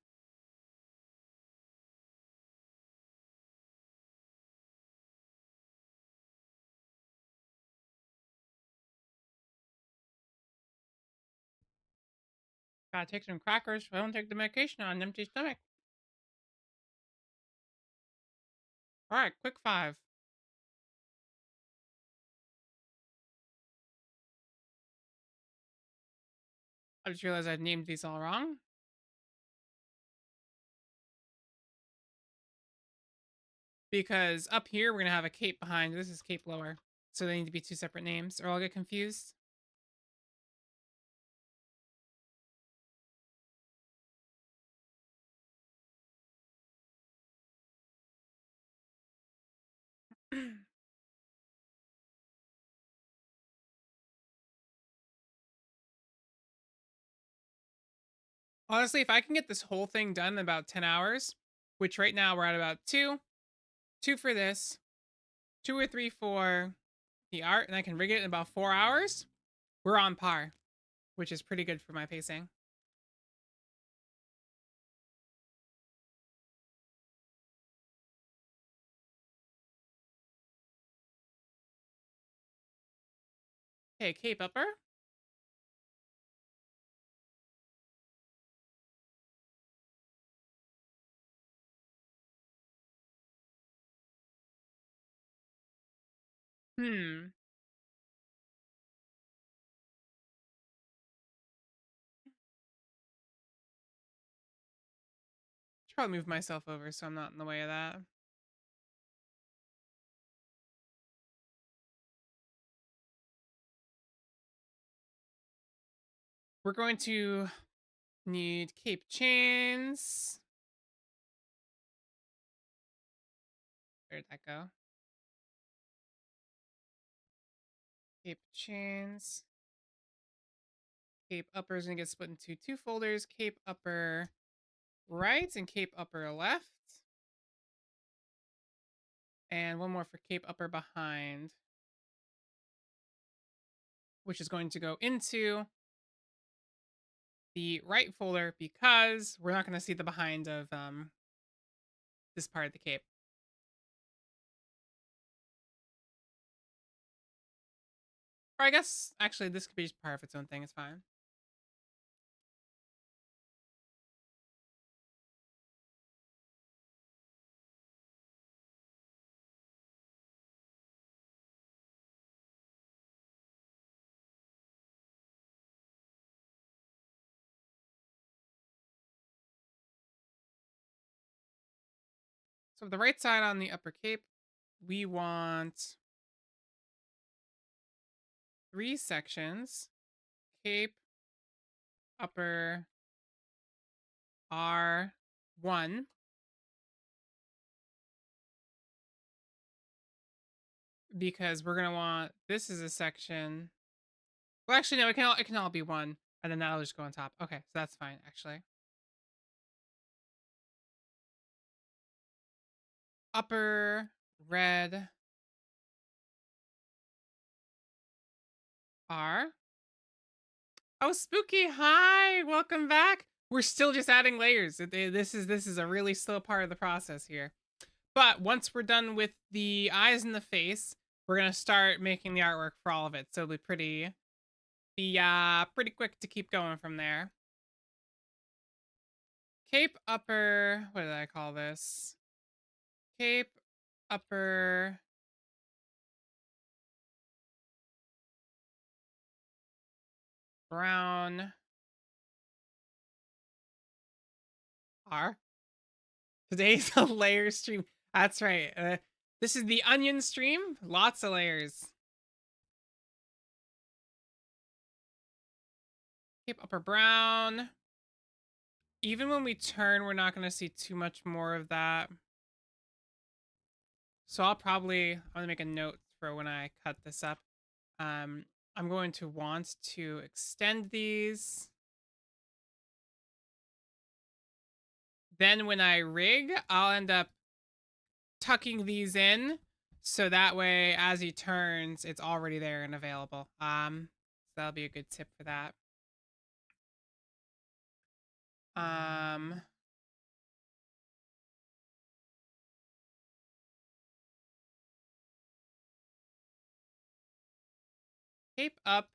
Speaker 1: Gotta take some crackers. I don't take the medication on an empty stomach. All right, quick 5. I just realized I'd named these all wrong. Because up here, we're going to have a cape behind. This is cape lower. So they need to be 2 separate names, or I'll get confused. Honestly, if I can get this whole thing done in about 10 hours, which right now we're at about 2 for this, 2 or 3 for the art, and I can rig it in about 4 hours, we're on par, which is pretty good for my pacing. Okay, cape upper. Should probably move myself over so I'm not in the way of that. We're going to need cape chains. Where'd that go? Cape chains. Cape upper is going to get split into 2 folders. Cape upper right and cape upper left. And one more for cape upper behind, which is going to go into the right folder because we're not going to see the behind of this part of the cape. Or I guess, actually, this could be just part of its own thing. It's fine. So the right side on the upper cape, we want 3 sections. Cape upper R1. Because we're gonna want, this is a section. Well, actually, no, it can all be 1, and then that'll just go on top. Okay, so that's fine, actually. Upper red R. Oh, Spooky, hi, welcome back. We're still just adding layers. This is a really slow part of the process here. But once we're done with the eyes and the face, we're gonna start making the artwork for all of it. So it'll be pretty quick to keep going from there. Cape upper, what did I call this? Cape upper brown R. Today's a layer stream. That's right. This is the onion stream. Lots of layers. Cape upper brown. Even when we turn, we're not going to see too much more of that. So I'm going to make a note for when I cut this up. I'm going to want to extend these. Then when I rig, I'll end up tucking these in. So that way, as he turns, it's already there and available. So that'll be a good tip for that. Cape up.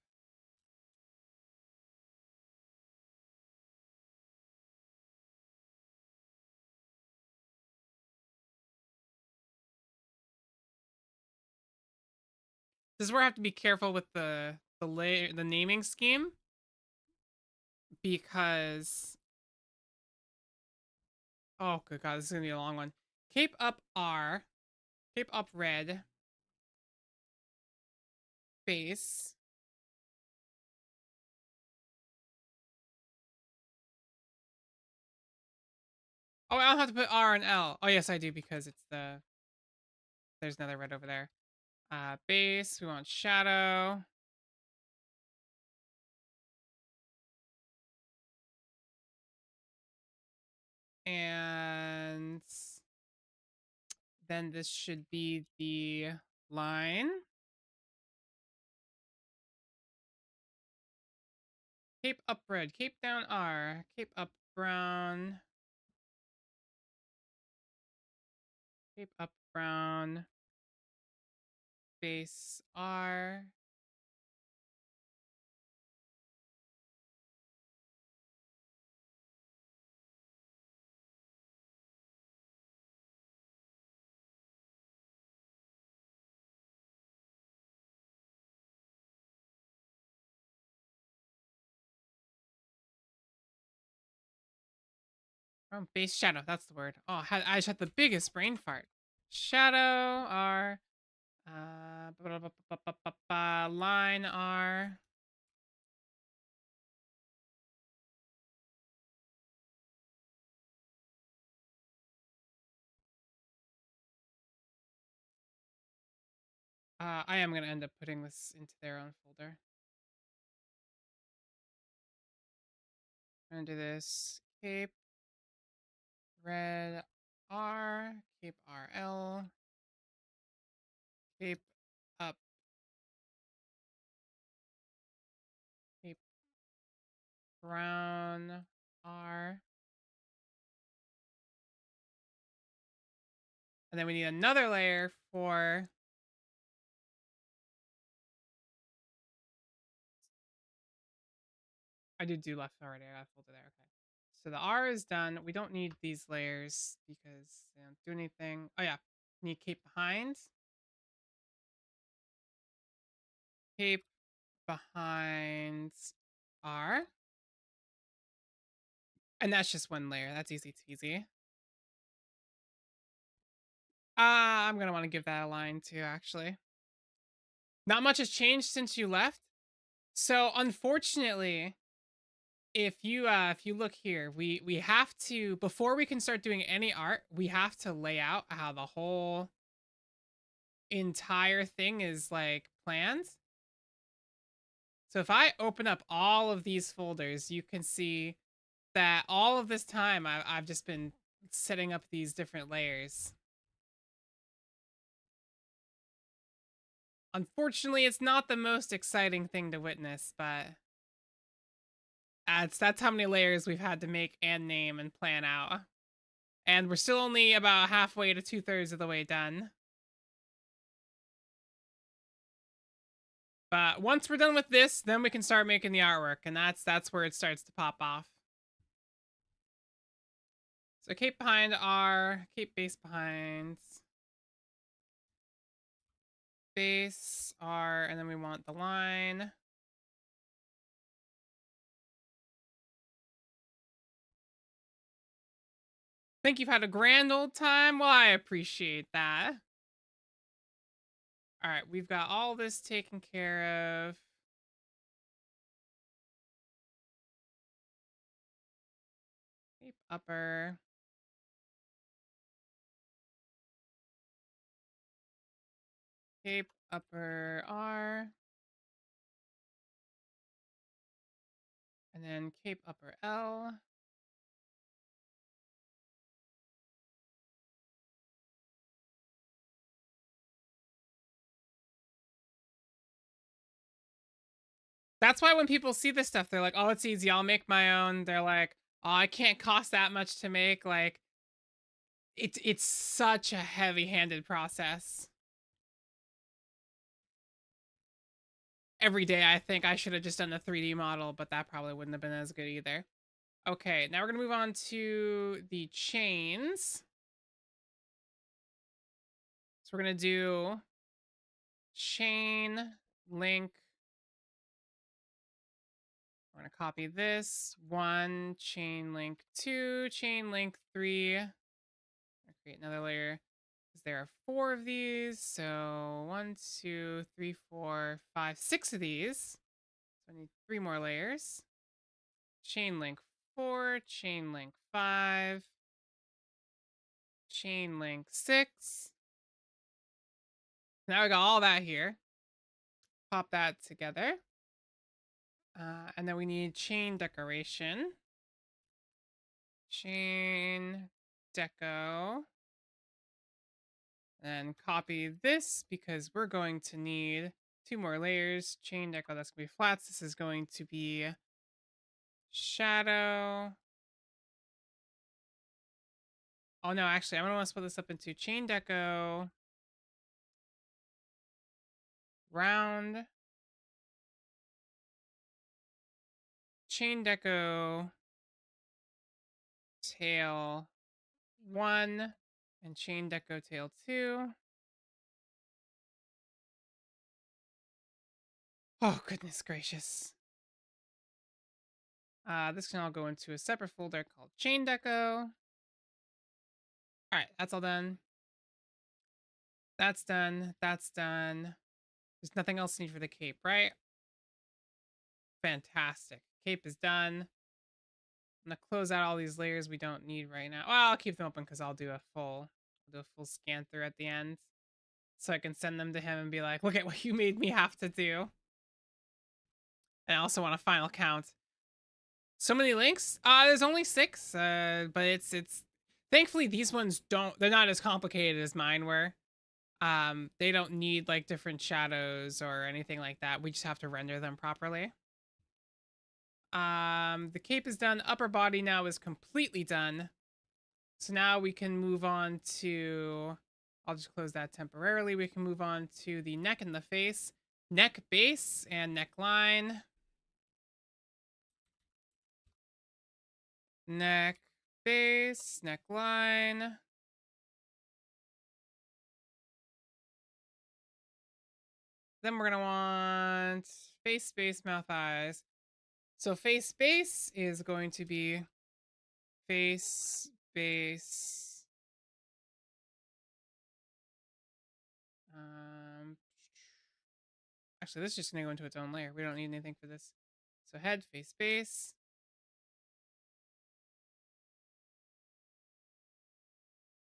Speaker 1: This is where I have to be careful with the naming scheme, because oh good god, this is gonna be a long one. Cape up R, cape up red, base. Oh, I don't have to put R and L. Oh yes, I do, because it's there's another red over there. Base, we want shadow. And then this should be the line. Cape up red, cape down R, cape up brown, cape up brown, base R. Oh, base shadow, that's the word. Oh, I just had the biggest brain fart. Shadow R, line R. I am gonna end up putting this into their own folder. I'm gonna do this. Cape red R, cape RL, cape up, cape brown R. And then we need another layer for I did do left already. I got a folder there. Okay. So the R is done. We don't need these layers because they don't do anything. Oh yeah. Need cape behind. Cape behind R. And that's just one layer. That's easy peasy. I'm gonna want to give that a line too, actually. Not much has changed since you left. So unfortunately, if you look here, we have to, before we can start doing any art, we have to lay out how the whole entire thing is like planned. So if I open up all of these folders, you can see that all of this time I've just been setting up these different layers. Unfortunately, it's not the most exciting thing to witness, but that's how many layers we've had to make and name and plan out. And we're still only about halfway to 2/3 of the way done. But once we're done with this, then we can start making the artwork, and that's where it starts to pop off. So cape behind R, cape base behind, base R, and then we want the line. Think you've had a grand old time? Well, I appreciate that. All right, we've got all this taken care of. Cape upper. Cape upper R. And then cape upper L. That's why when people see this stuff, they're like, oh, it's easy. I'll make my own. They're like, Oh, I can't cost that much to make. Like, it's such a heavy-handed process. Every day I think I should have just done the 3D model, but that probably wouldn't have been as good either. Okay, now we're gonna move on to the chains. So we're gonna do chain link. We're gonna copy this 1, chain link 2, chain link 3. Create another layer because there are 4 of these. So 1, 2, 3, 4, 5, 6 of these. So I need 3 more layers. Chain link 4, chain link 5, chain link 6. Now we got all that here. Pop that together. And then we need chain decoration. Chain deco. And copy this because we're going to need 2 more layers. Chain deco, that's going to be flats. This is going to be shadow. Oh no, actually, I'm going to want to split this up into chain deco, round, chain deco, tail 1, and chain deco tail 2. Oh, goodness gracious. This can all go into a separate folder called chain deco. All right, that's all done. That's done. That's done. There's nothing else needed for the cape, right? Fantastic. Cape is done. I'm gonna close out all these layers we don't need right now. Well, I'll keep them open because I'll do a full scan through at the end, so I can send them to him and be like, "Look at what you made me have to do." And I also want a final count. So many links. There's only 6. But it's thankfully these ones they're not as complicated as mine were. They don't need like different shadows or anything like that. We just have to render them properly. The cape is done. Upper body now is completely done. So now we can move on to, I'll just close that temporarily. We can move on to the neck and the face. Neck base and neckline. Neck base, neckline. Then we're going to want face, base, mouth, eyes. So face, base is going to be face, base. Actually, this is just going to go into its own layer. We don't need anything for this. So head, face, base.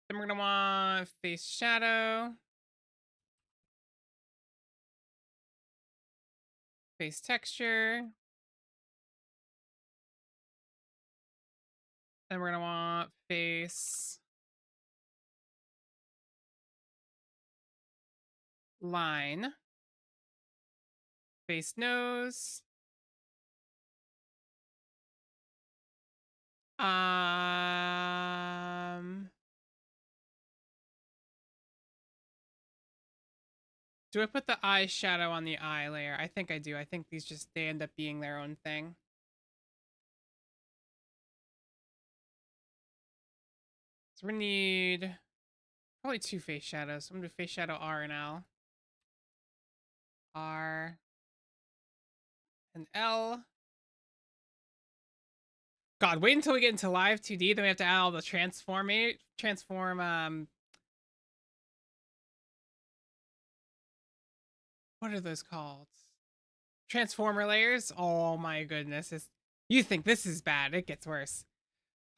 Speaker 1: Then we're going to want face shadow. Face texture. Then we're going to want face line. Face nose. Do I put the eye shadow on the eye layer? I think I do. I think these just, they end up being their own thing. So we need probably 2 face shadows. I'm going to do face shadow R and L. R and L. God, wait until we get into live 2D. Then we have to add all the what are those called? Transformer layers? Oh my goodness. You think this is bad. It gets worse.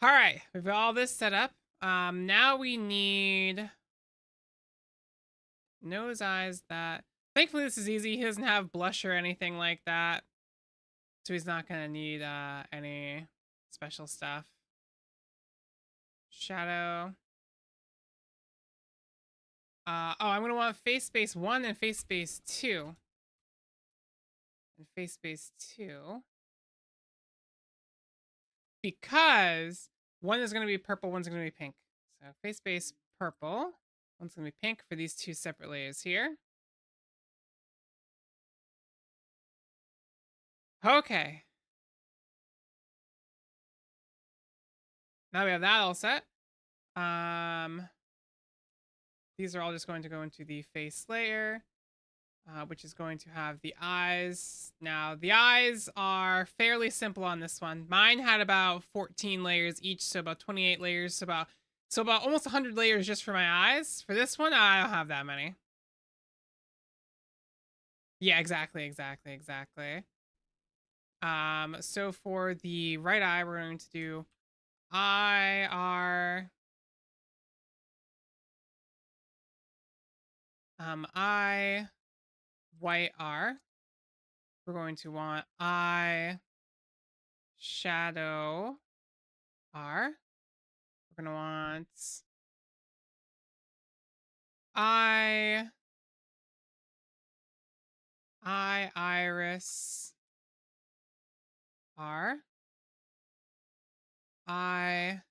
Speaker 1: All right, we've got all this set up. Now we need nose, eyes, that. Thankfully, this is easy. He doesn't have blush or anything like that. So he's not going to need any special stuff. Shadow. I'm going to want face space 1 and face space 2. And face space 2. because one is going to be purple, one's going to be pink. So face base purple, one's going to be pink for these two separate layers here. Okay. Now we have that all set. These are all just going to go into the face layer, which is going to have the eyes. Now, the eyes are fairly simple on this one. Mine had about 14 layers each, so about 28 layers, so about almost 100 layers just for my eyes. For this one, I don't have that many. Yeah, exactly. So for the right eye, we're going to do I white R. We're going to want I shadow R. We're going to want I iris R. I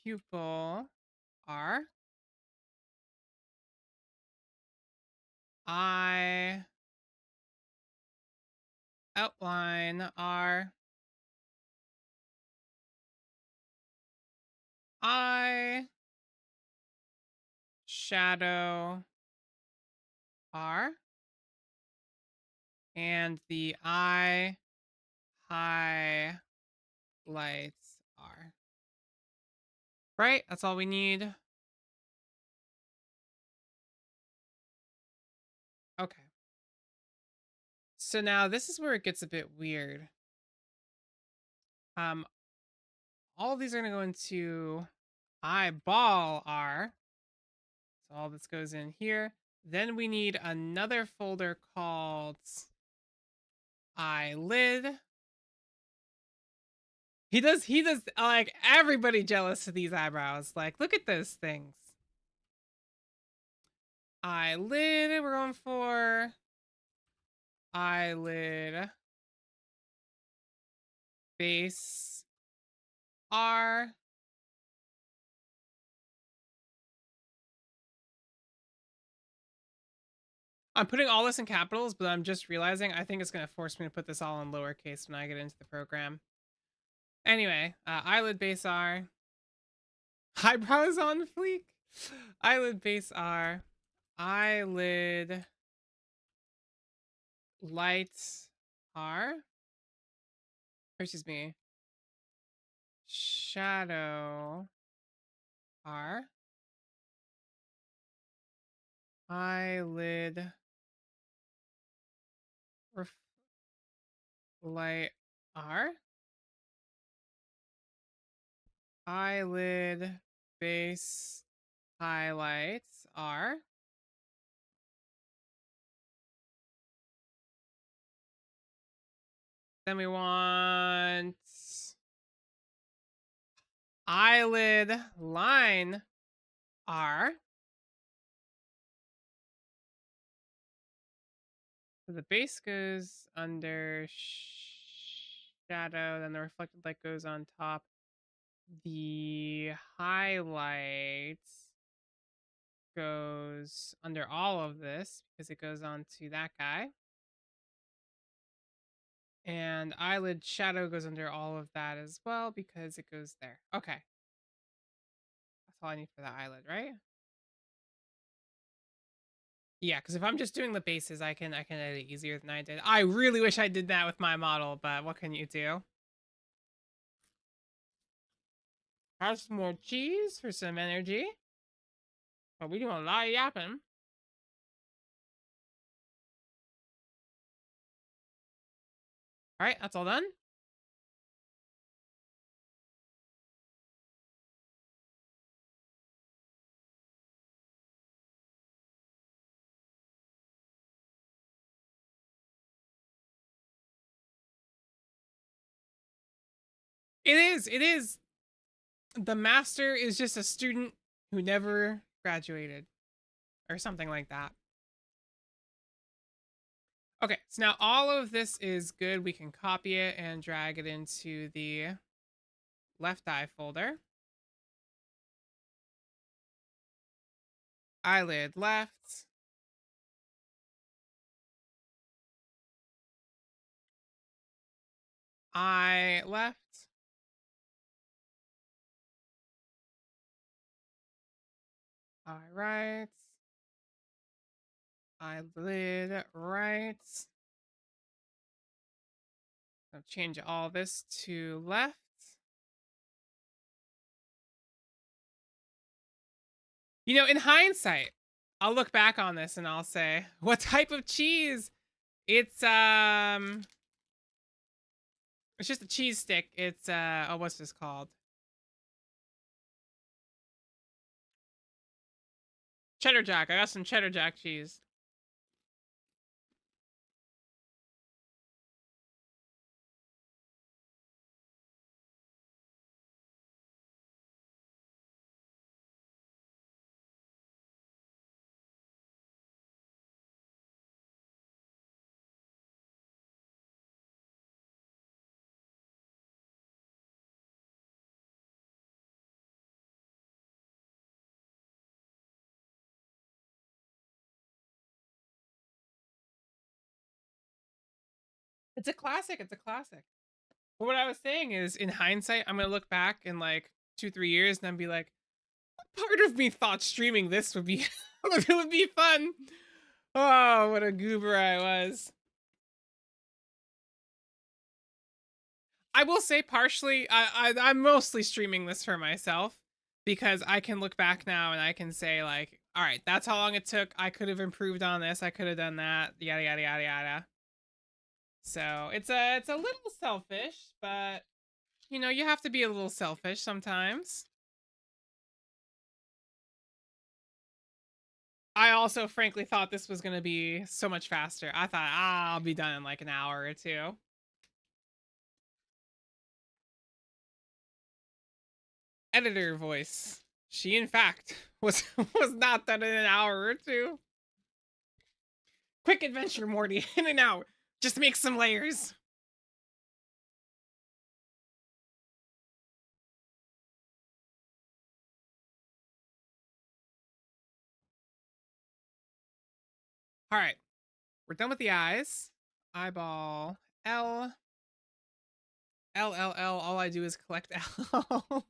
Speaker 1: pupil R. I outline R. I shadow R. And the I highlights R. Right? That's all we need. Okay. So now this is where it gets a bit weird. All of these are going to go into eyeball R. So all this goes in here. Then we need another folder called eyelid. He does like everybody jealous of these eyebrows. Like, look at those things. Eyelid, we're going for eyelid base R. I'm putting all this in capitals, but I'm just realizing I think it's going to force me to put this all in lowercase when I get into the program. Anyway, eyelid base R. Eyebrows on fleek. Eyelid base R. Eyelid light R. Excuse me. Shadow R. Eyelid light R. Eyelid base highlights R. Then we want eyelid line R. So the base goes under shadow, then the reflected light goes on top. The highlights goes under all of this because it goes on to that guy. And eyelid shadow goes under all of that as well because it goes there. Okay. That's all I need for the eyelid, right? Yeah, because if I'm just doing the bases, I can edit it easier than I did. I really wish I did that with my model, but what can you do? Have some more cheese for some energy. But we doing a lot of yapping. All right, that's all done. It is. The master is just a student who never graduated or something like that. Okay, so now all of this is good. We can copy it and drag it into the left eye folder. Eyelid left. Eye left. Eye right. Eyelid right. I'll change all this to left. You know, in hindsight, I'll look back on this and I'll say, what type of cheese? It's just a cheese stick. It's oh, what's this called? Cheddar Jack. I got some Cheddar Jack cheese. It's a classic. It's a classic. But what I was saying is, in hindsight, I'm gonna look back in like 2-3 years and then be like, part of me thought streaming this would be would be fun. Oh, what a goober I was. I will say partially, I'm mostly streaming this for myself because I can look back now and I can say like, all right, that's how long it took. I could have improved on this. I could have done that. Yada yada yada yada. So it's a little selfish, but you know, you have to be a little selfish sometimes. I also frankly thought this was going to be so much faster. I thought, I'll be done in like an hour or two. Editor voice. She, in fact, was not done in an hour or two. Quick adventure, Morty, in and out. Just make some layers. All right, we're done with the eyes. Eyeball L. L, L, L. All I do is collect L's.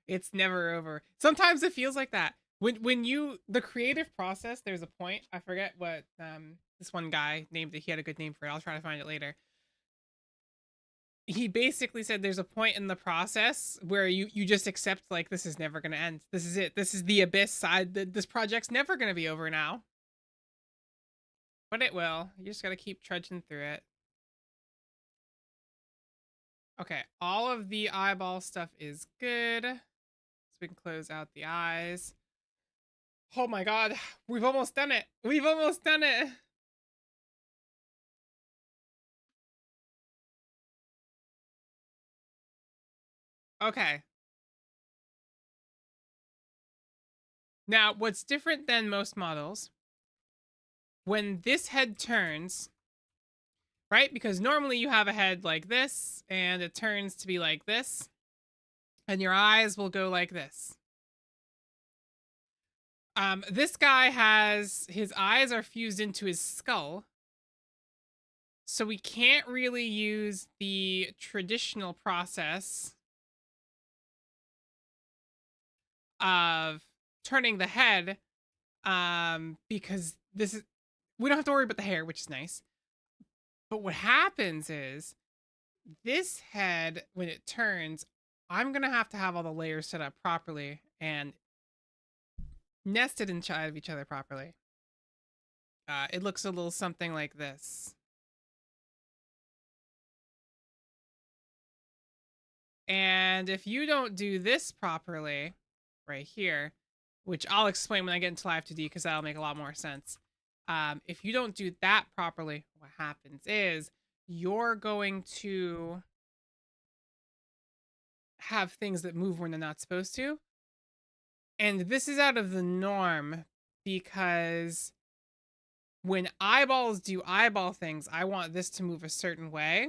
Speaker 1: It's never over. Sometimes it feels like that. When you, the creative process, there's a point. I forget what this one guy named it. He had a good name for it. I'll try to find it later. He basically said there's a point in the process where you just accept like this is never going to end. This is it. This is the abyss side. This project's never going to be over now. But it will. You just got to keep trudging through it. Okay, all of the eyeball stuff is good. So we can close out the eyes. Oh my god, we've almost done it. We've almost done it. Okay. Now, what's different than most models, when this head turns, right? Because normally you have a head like this, and it turns to be like this, and your eyes will go like this. This guy has, his eyes are fused into his skull, so we can't really use the traditional process of turning the head, because this is, we don't have to worry about the hair, which is nice. But what happens is, this head, when it turns, I'm gonna have to have all the layers set up properly and nested inside of each other properly. It looks a little something like this. And if you don't do this properly, right here, which I'll explain when I get into Live 2D because that'll make a lot more sense. If you don't do that properly, what happens is you're going to have things that move when they're not supposed to. And this is out of the norm because when eyeballs do eyeball things, I want this to move a certain way.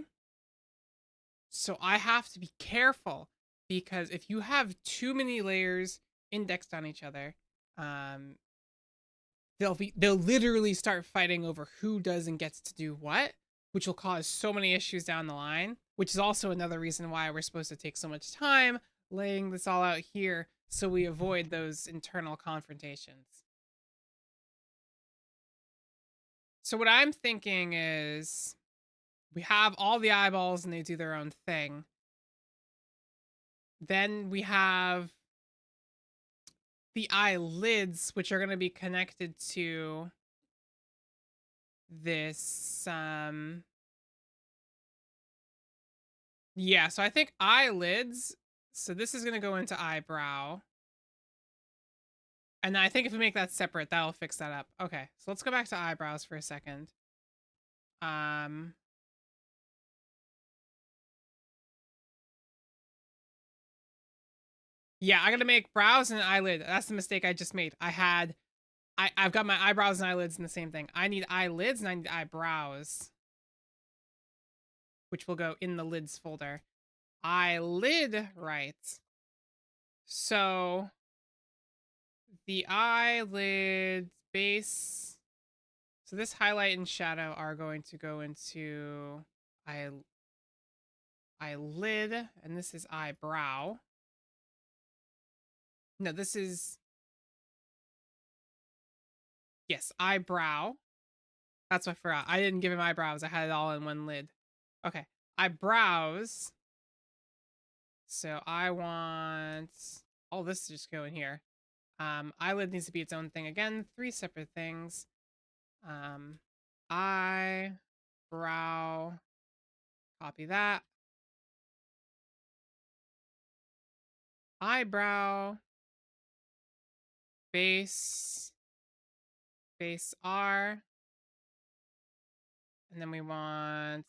Speaker 1: So I have to be careful, because if you have too many layers indexed on each other, they'll literally start fighting over who does and gets to do what, which will cause so many issues down the line, which is also another reason why we're supposed to take so much time laying this all out here, so we avoid those internal confrontations. So what I'm thinking is, we have all the eyeballs and they do their own thing. Then we have the eyelids, which are going to be connected to this. Yeah, so I think eyelids. So this is going to go into eyebrow. And I think if we make that separate, that'll fix that up. Okay, so let's go back to eyebrows for a second. Yeah, I gotta make brows and eyelid. That's the mistake I just made. I've got my eyebrows and eyelids in the same thing. I need eyelids and I need eyebrows, which will go in the lids folder. Eyelid, right. So the eyelid base. So this highlight and shadow are going to go into eyelid, and this is eyebrow. No, this is, yes, eyebrow. That's what I forgot. I didn't give him eyebrows. I had it all in one lid. Okay, eyebrows. So I want all this to just go in here. Eyelid needs to be its own thing again. 3 separate things. Eyebrow. Copy that. Eyebrow. Base R. And then we want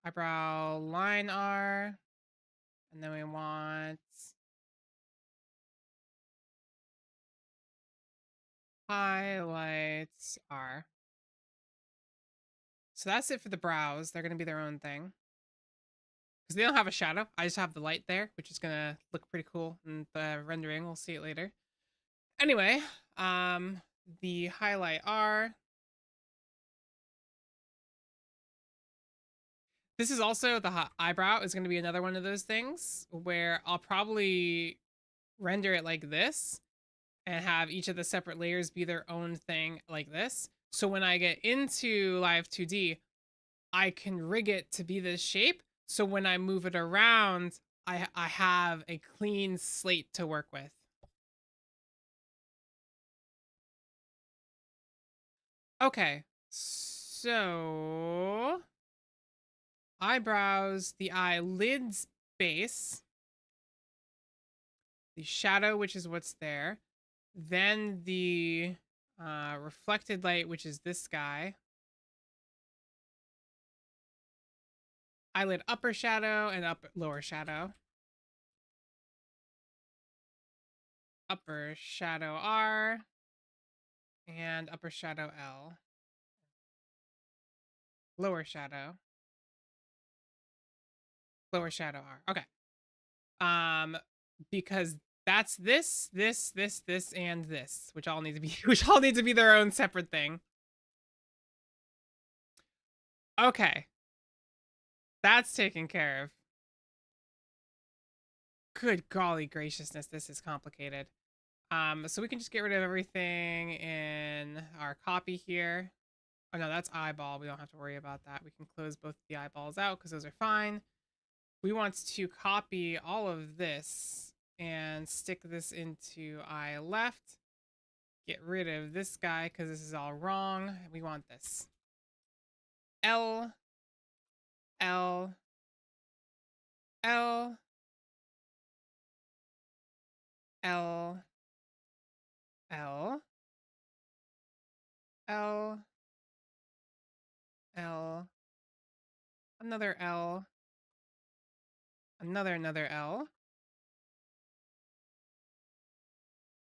Speaker 1: eyebrow line R. And then we want highlights R. So that's it for the brows. They're going to be their own thing, because they don't have a shadow. I just have the light there, which is going to look pretty cool in the rendering. We'll see it later. Anyway, the highlight R. This is also the eyebrow is going to be another one of those things where I'll probably render it like this and have each of the separate layers be their own thing like this. So when I get into Live 2D, I can rig it to be this shape. So when I move it around, I have a clean slate to work with. Okay, so eyebrows, the eyelids base, the shadow, which is what's there, then the reflected light, which is this guy, eyelid upper shadow and lower shadow, upper shadow R, and upper shadow L, lower shadow R. Okay. Because that's this, and this, which all need to be their own separate thing. Okay. That's taken care of. Good golly graciousness, this is complicated. So we can just get rid of everything in our copy here. Oh no, that's eyeball. We don't have to worry about that. We can close both the eyeballs out because those are fine. We want to copy all of this and stick this into eye left. Get rid of this guy because this is all wrong. We want this. L, L, L, L, L, L, L, another L, another L,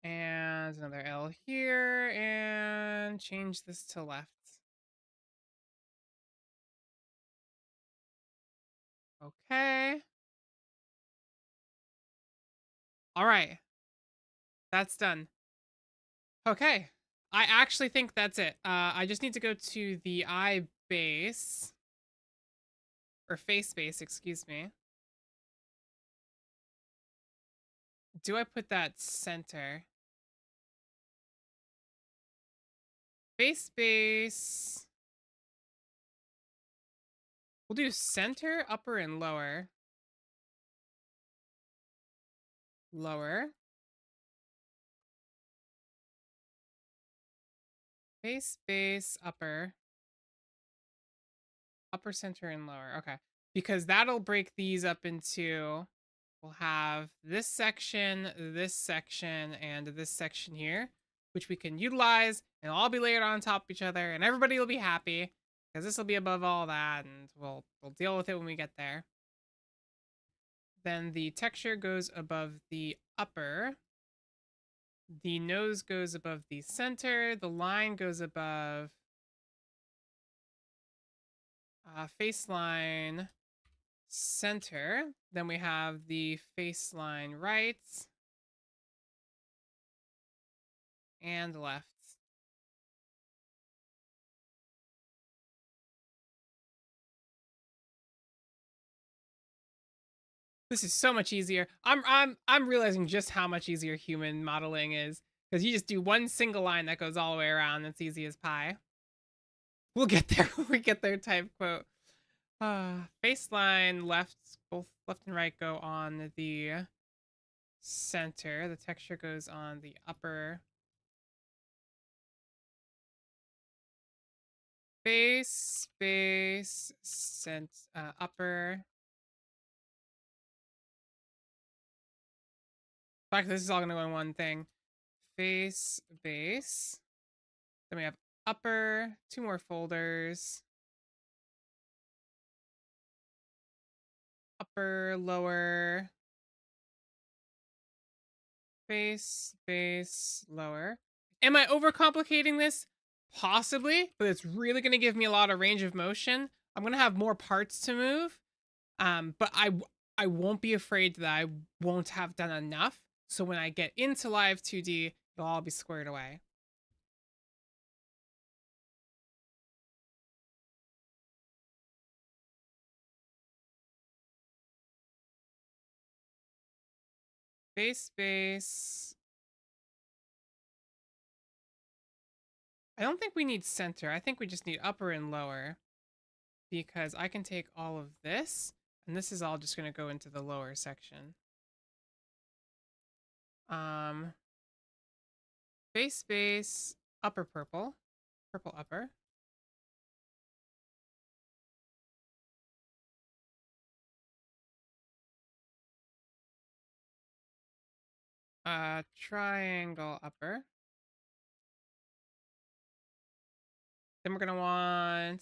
Speaker 1: And another L here, and change this to left. Okay. All right. That's done. Okay. I actually think that's it. I just need to go to the eye base. Or face base, excuse me. Do I put that center? Face base. We'll do center, upper, and lower. Lower. Face base, upper. Upper, center, and lower. Okay. Because that'll break these up into... We'll have this section, and this section here, which we can utilize, and all be layered on top of each other, and everybody will be happy, because this will be above all that, and we'll deal with it when we get there. Then the texture goes above the upper. The nose goes above the center. The line goes above face line center. Then we have the face line right and left. This is so much easier. I'm realizing just how much easier human modeling is, because you just do one single line that goes all the way around. That's easy as pie. We'll get there when we get there. Type quote. Face line left, both left and right go on the center. The texture goes on the upper. Face, base, upper. In fact, this is all going to go in one thing. Face, base. Then we have upper, 2 more folders. Upper, lower. Face, base, lower. Am I overcomplicating this? Possibly, but it's really going to give me a lot of range of motion. I'm going to have more parts to move. But I won't be afraid that I won't have done enough. So when I get into live 2D, it'll all be squared away. Face base. I don't think we need center. I think we just need upper and lower, because I can take all of this, and this is all just going to go into the lower section. Face base, upper purple, purple upper. Triangle upper. Then we're going to want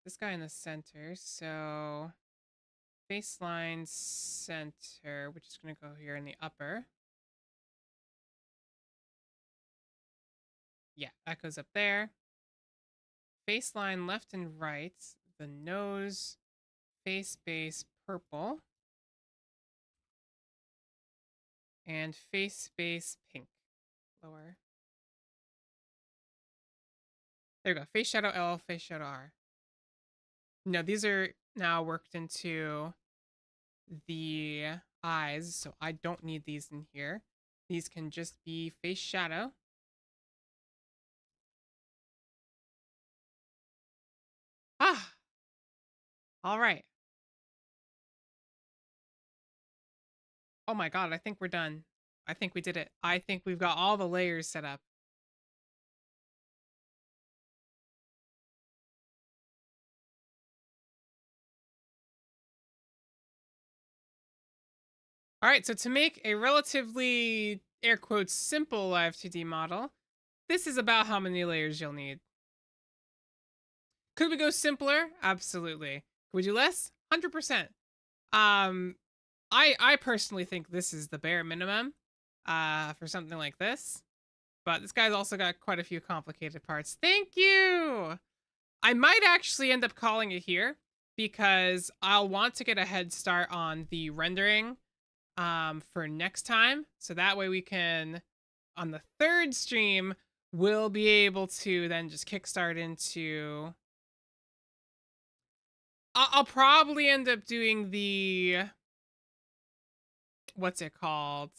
Speaker 1: this guy in the center. So baseline center, which is going to go here in the upper. Yeah, that goes up there. Baseline left and right. The nose, face base purple. And face base pink. Lower. There we go. Face shadow L, face shadow R. No, these are now worked into the eyes, so I don't need these in here. These can just be face shadow. Ah! All right. Oh my god, I think we're done. I think we did it. I think we've got all the layers set up. All right, so to make a relatively, air quotes, simple live 2D model, this is about how many layers you'll need. Could we go simpler? Absolutely. Could we do less? 100%. I personally think this is the bare minimum. for something like this. But this guy's also got quite a few complicated parts. Thank you! I might actually end up calling it here because I'll want to get a head start on the rendering for next time. So that way we can, on the third stream, we'll be able to then just kickstart into... I'll probably end up doing the... what's it called?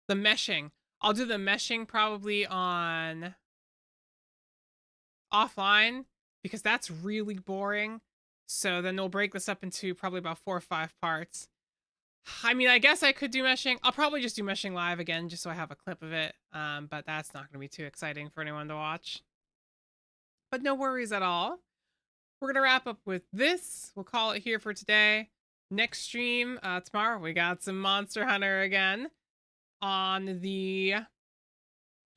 Speaker 1: The meshing. I'll do the meshing probably on offline because that's really boring. So then we'll break this up into probably about 4 or 5 parts. I mean, I guess I could do meshing. I'll probably just do meshing live again just so I have a clip of it. But that's not going to be too exciting for anyone to watch. But no worries at all. We're going to wrap up with this. We'll call it here for today. Next stream, tomorrow, we got some Monster Hunter again on the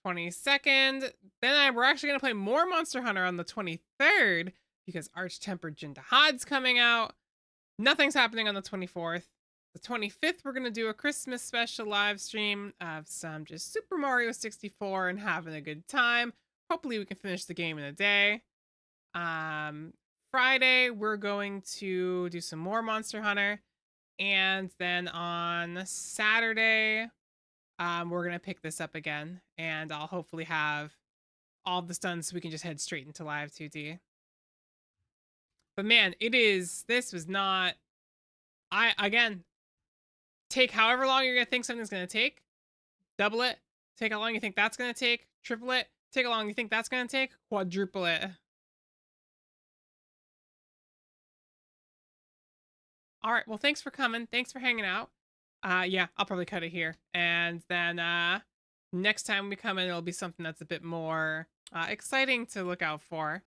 Speaker 1: 22nd. Then we're actually going to play more Monster Hunter on the 23rd because 𝘗𝘰𝘥𝘬𝘳 coming out. Nothing's happening on the 24th. The 25th, we're going to do a Christmas special live stream of some just Super Mario 64 and having a good time. Hopefully we can finish the game in a day. Friday, we're going to do some more Monster Hunter. And then on Saturday, we're going to pick this up again. And I'll hopefully have all this done so we can just head straight into live 2D. But man, this was not... again, take however long you're going to think something's going to take. Double it. Take how long you think that's going to take. Triple it. Take how long you think that's going to take. Quadruple it. All right, well, thanks for coming. Thanks for hanging out. Yeah, I'll probably cut it here. And then next time we come in, it'll be something that's a bit more exciting to look out for.